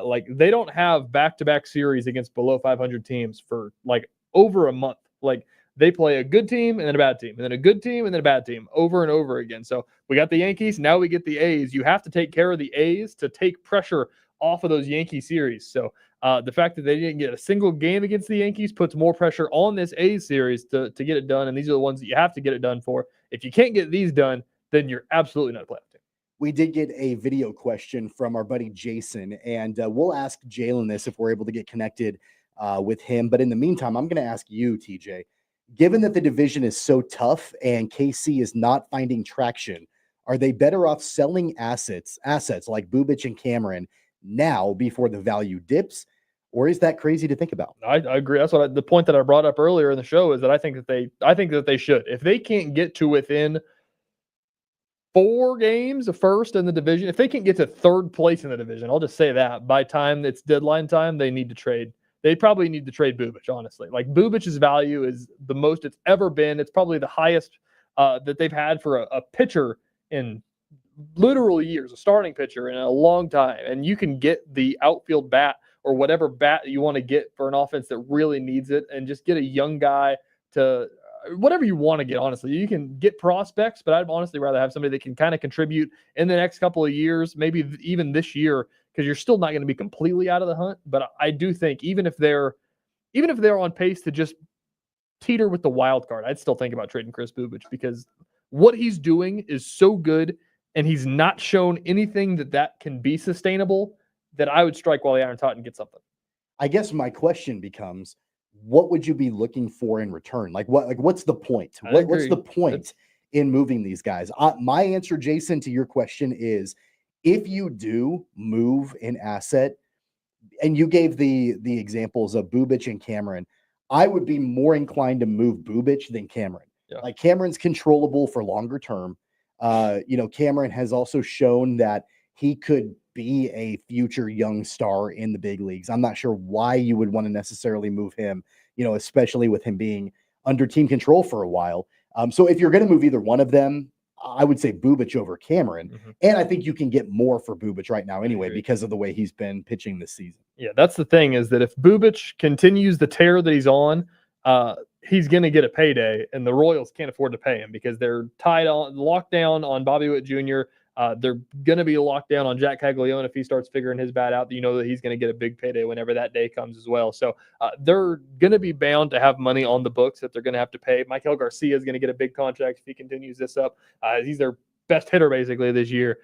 Like they don't have back-to-back series against below 500 teams for like over a month. Like they play a good team and then a bad team, and then a good team and then a bad team over and over again. So we got the Yankees, now we get the A's. You have to take care of the A's to take pressure off of those Yankee series. So the fact that they didn't get a single game against the Yankees puts more pressure on this A's series to get it done, and these are the ones that you have to get it done for. If you can't get these done, then you're absolutely not a playoff team. We did get a video question from our buddy Jason, and we'll ask Jaylon this if we're able to get connected with him. But in the meantime, I'm going to ask you, TJ, given that the division is so tough and KC is not finding traction, are they better off selling assets like Bubic and Cameron now before the value dips? Or is that crazy to think about? I agree. That's what the point that I brought up earlier in the show is that I think that they should. If they can't get to within 4 games of first in the division, if they can't get to third place in the division, I'll just say that by time it's deadline time, they need to trade. They probably need to trade Bubic, honestly. Like Bubic's value is the most it's ever been. It's probably the highest that they've had for a pitcher in literal years, a starting pitcher in a long time. And you can get the outfield bat or whatever bat you want to get for an offense that really needs it, and just get a young guy to whatever you want to get, honestly. You can get prospects, but I'd honestly rather have somebody that can kind of contribute in the next couple of years, maybe even this year, because you're still not going to be completely out of the hunt. But I do think even if they're on pace to just teeter with the wild card, I'd still think about trading Kris Bubic, because what he's doing is so good, and he's not shown anything that can be sustainable, that I would strike while the iron's hot and get something. I guess my question becomes, what would you be looking for in return? What's the point? What's the point in moving these guys? My answer, Jason, to your question is, if you do move an asset, and you gave the examples of Bubic and Cameron, I would be more inclined to move Bubic than Cameron. Yeah. Like Cameron's controllable for longer term. Cameron has also shown that he could be a future young star in the big leagues. I'm not sure why you would want to necessarily move him, especially with him being under team control for a while. So if you're going to move either one of them, I would say Bubic over Cameron. Mm-hmm. And I think you can get more for Bubic right now anyway, because of the way he's been pitching this season. Yeah, that's the thing, is that if Bubic continues the tear that he's on, he's going to get a payday, and the Royals can't afford to pay him because they're locked down on Bobby Witt Jr. They're going to be locked down on Jack Caglione if he starts figuring his bat out. That he's going to get a big payday whenever that day comes as well. So they're going to be bound to have money on the books that they're going to have to pay. Michael Garcia is going to get a big contract if he continues this up. He's their best hitter basically this year.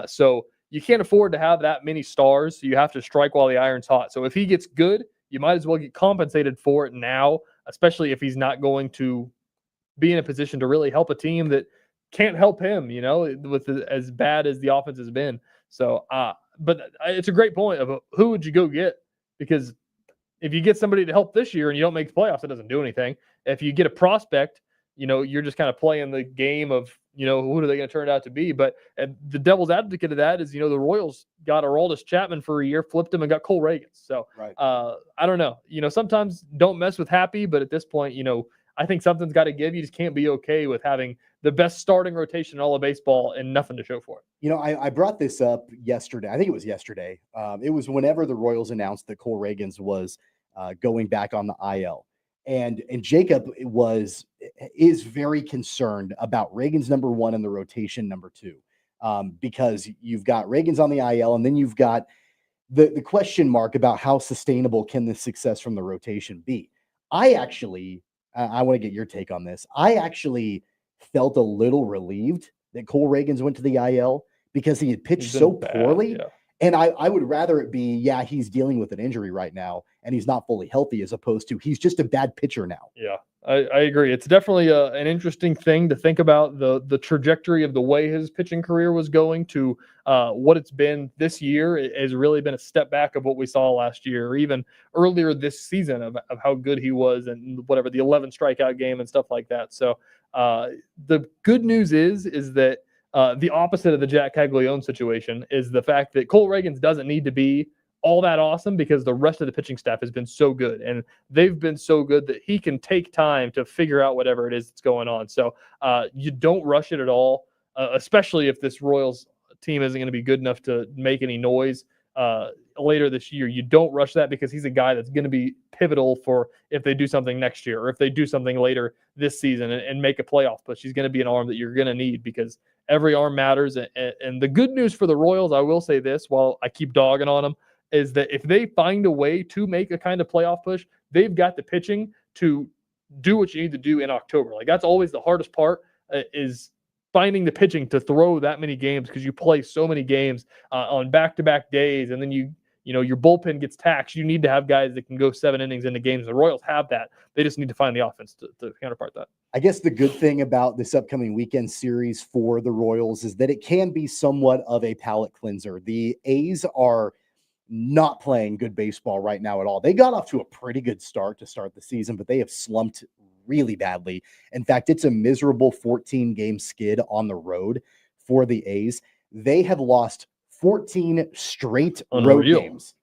So you can't afford to have that many stars. So you have to strike while the iron's hot. So if he gets good, you might as well get compensated for it now, especially if he's not going to be in a position to really help a team that can't help him, with as bad as the offense has been. So, but it's a great point of who would you go get? Because if you get somebody to help this year and you don't make the playoffs, it doesn't do anything. If you get a prospect, you're just kind of playing the game of, who are they going to turn out to be? But the devil's advocate of that is, the Royals got Aroldis Chapman for a year, flipped him, and got Cole Reagans. So, right. I don't know. Sometimes don't mess with happy, but at this point, I think something's got to give. You just can't be okay with having the best starting rotation in all of baseball and nothing to show for it. I brought this up yesterday. I think it was yesterday. It was whenever the Royals announced that Cole Reagans was going back on the IL. And Jacob is very concerned about Reagans number 1 and the rotation number 2, because you've got Reagans on the IL, and then you've got the question mark about how sustainable can this success from the rotation be. I want to get your take on this. I actually felt a little relieved that Cole Reagans went to the IL because he had pitched so poorly. Yeah. And I would rather it be, he's dealing with an injury right now and he's not fully healthy, as opposed to he's just a bad pitcher now. Yeah. I agree. It's definitely an interesting thing to think about the trajectory of the way his pitching career was going to what it's been this year. It has really been a step back of what we saw last year, or even earlier this season of how good he was and whatever, the 11 strikeout game and stuff like that. So the good news is that the opposite of the Jack Caglione situation is the fact that Cole Reagans doesn't need to be all that awesome because the rest of the pitching staff has been so good, and they've been so good that he can take time to figure out whatever it is that's going on. So you don't rush it at all, especially if this Royals team isn't going to be good enough to make any noise later this year. You don't rush that because he's a guy that's going to be pivotal for if they do something next year or if they do something later this season and make a playoff push. He's going to be an arm that you're going to need because every arm matters. And the good news for the Royals, I will say this, while I keep dogging on them, is that if they find a way to make a kind of playoff push, they've got the pitching to do what you need to do in October. Like, that's always the hardest part, is finding the pitching to throw that many games, because you play so many games on back-to-back days, and then you know your bullpen gets taxed. You need to have guys that can go 7 innings into games. The Royals have that. They just need to find the offense to counterpart that. I guess the good thing about this upcoming weekend series for the Royals is that it can be somewhat of a palate cleanser. The A's are not playing good baseball right now at all. They got off to a pretty good start to start the season, but they have slumped really badly. In fact, it's a miserable 14-game skid on the road for the A's. They have lost 14 straight road games.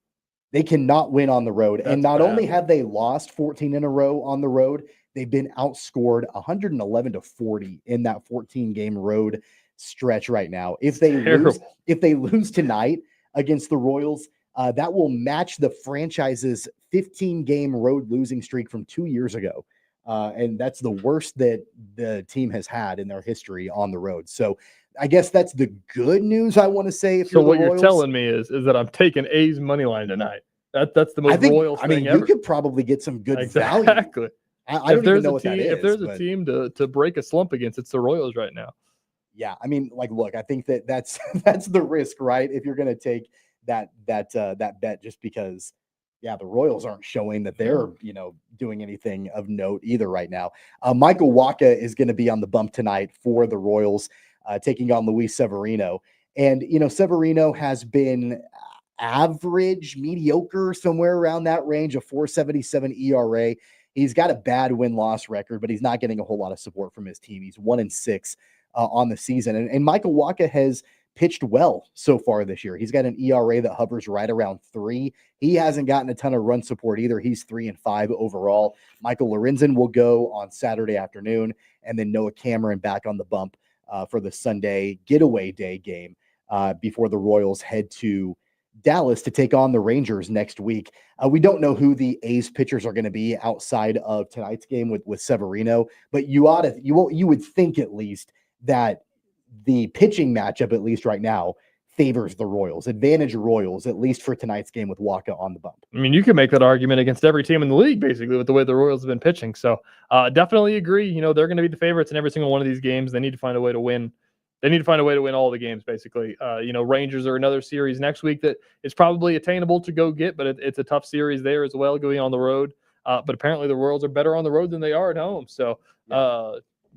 They cannot win on the road. And not only have they lost 14 in a row on the road, they've been outscored 111-40 in that 14-game road stretch right now. If they lose tonight against the Royals, that will match the franchise's 15-game road losing streak from 2 years ago. And that's the worst that the team has had in their history on the road. So I guess that's the good news I want to say. So what you're telling me is that I'm taking A's money line tonight. That's the most Royals thing ever. You could probably get some good value. Exactly. I don't even know what that is. If there's a team to break a slump against, it's the Royals right now. Yeah, I mean, like, look, I think that's the risk, right? If you're going to take that bet, just because, yeah, the Royals aren't showing that they're, doing anything of note either right now. Michael Wacha is going to be on the bump tonight for the Royals, taking on Luis Severino. And, Severino has been average, mediocre, somewhere around that range, of 4.77 ERA. He's got a bad win-loss record, but he's not getting a whole lot of support from his team. He's 1-6 on the season. And Michael Wacha has pitched well so far this year. He's got an ERA that hovers right around 3. He hasn't gotten a ton of run support either. He's 3-5 overall. Michael Lorenzen will go on Saturday afternoon, and then Noah Cameron back on the bump for the Sunday getaway day game before the Royals head to Dallas to take on the Rangers next week. We don't know who the A's pitchers are going to be outside of tonight's game with Severino, but you would think at least that the pitching matchup, at least right now, favors the Royals, advantage Royals, at least for tonight's game with Wacha on the bump. I mean, you can make that argument against every team in the league, basically, with the way the Royals have been pitching. So definitely agree. They're going to be the favorites in every single one of these games. They need to find a way to win. They need to find a way to win all the games, basically. Rangers are another series next week that is probably attainable to go get, but it's a tough series there as well, going on the road. But apparently the Royals are better on the road than they are at home. So,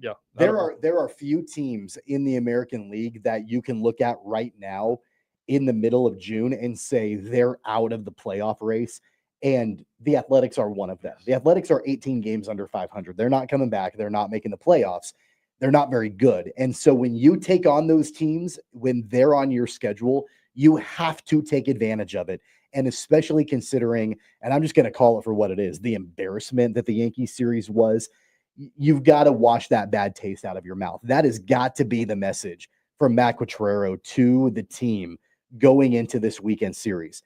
yeah. There are few teams in the American League that you can look at right now in the middle of June and say they're out of the playoff race, and the Athletics are one of them. The Athletics are 18 games under 500. They're not coming back. They're not making the playoffs. They're not very good. And so when you take on those teams, when they're on your schedule, you have to take advantage of it. And especially considering, and I'm just going to call it for what it is, the embarrassment that the Yankees series was, you've got to wash that bad taste out of your mouth. That has got to be the message from Matt Quatraro to the team going into this weekend series.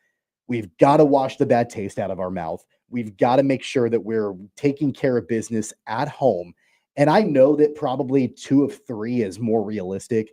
We've got to wash the bad taste out of our mouth. We've got to make sure that we're taking care of business at home. And I know that probably 2 of 3 is more realistic,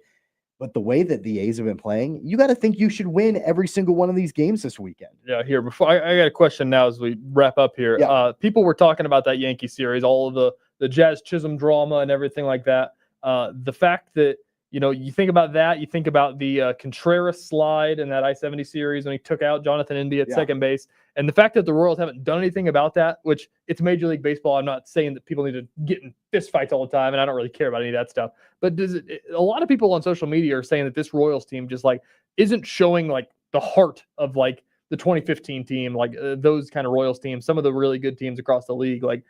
but the way that the A's have been playing, you got to think you should win every single one of these games this weekend. Yeah, here, before I got a question now as we wrap up here. Yeah. People were talking about that Yankee series, all of the Jazz Chisholm drama and everything like that. The fact that, you think about that, you think about the Contreras slide in that I-70 series when he took out Jonathan India at second base. And the fact that the Royals haven't done anything about that, which it's Major League Baseball. I'm not saying that people need to get in fist fights all the time, and I don't really care about any of that stuff. But a lot of people on social media are saying that this Royals team just like isn't showing like the heart of like the 2015 team, like those kind of Royals teams, some of the really good teams across the league. Like,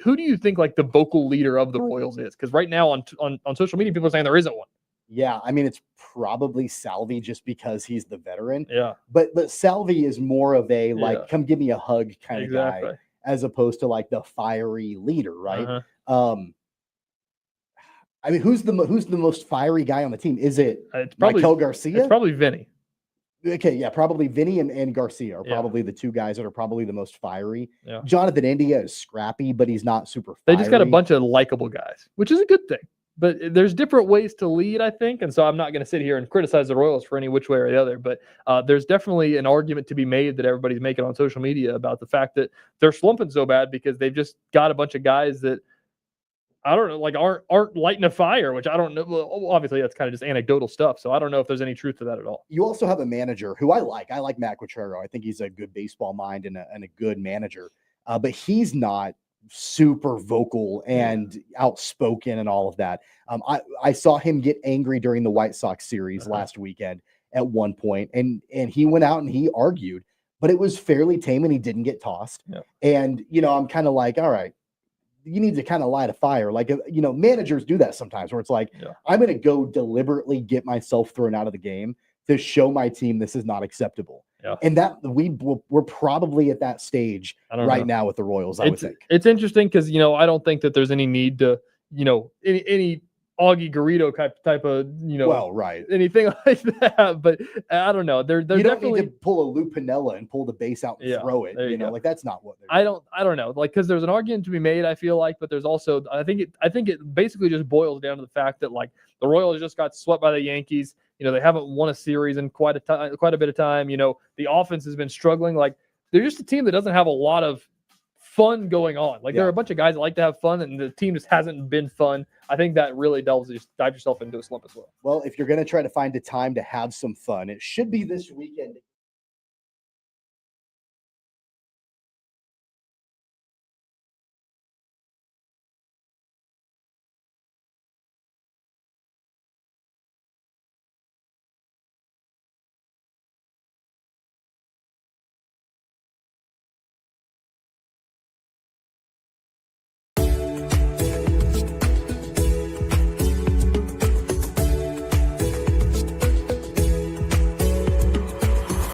who do you think like the vocal leader of the Royals is? Because right now on social media, people are saying there isn't one. Yeah, I mean, it's probably Salvi just because he's the veteran. Yeah. But Salvi is more of a like, come give me a hug kind of guy, as opposed to like the fiery leader, right? I mean, who's the most fiery guy on the team? Is it Michael Garcia? It's probably Vinny. Okay, yeah, probably Vinny and Garcia are probably the two guys that are probably the most fiery. Yeah. Jonathan India is scrappy, but he's not super fiery. They just got a bunch of likable guys, which is a good thing. But there's different ways to lead, I think. And so I'm not going to sit here and criticize the Royals for any which way or the other. But there's definitely an argument to be made that everybody's making on social media about the fact that they're slumping so bad because they've just got a bunch of guys that, I don't know, like aren't lighting a fire, which I don't know. Well, obviously, that's kind of just anecdotal stuff. So I don't know if there's any truth to that at all. You also have a manager who I like. I like Matt Quatrero. I think he's a good baseball mind and a good manager. But he's not super vocal and outspoken and all of that. I saw him get angry during the White Sox series last weekend at one point, and he went out and he argued, but it was fairly tame and he didn't get tossed. Yeah. And, I'm kind of like, all right, you need to kind of light a fire. Like, managers do that sometimes where it's like, I'm going to go deliberately get myself thrown out of the game to show my team this is not acceptable. Yeah. And that we're probably at that stage right now with the Royals, I would think. It's interesting because, I don't think that there's any need to, any Augie Garrido type of, well, right, anything like that. But I don't know. They're you don't definitely need to pull a Lou Piniella and pull the base out and throw it. Like that's not what I don't know. Like, because there's an argument to be made, I feel like, but there's also I think it basically just boils down to the fact that like the Royals just got swept by the Yankees. They haven't won a series in quite a bit of time. The offense has been struggling. Like, they're just a team that doesn't have a lot of fun going on. Like, there are a bunch of guys that like to have fun, and the team just hasn't been fun. I think that really dive yourself into a slump as well. Well, if you're going to try to find a time to have some fun, it should be this weekend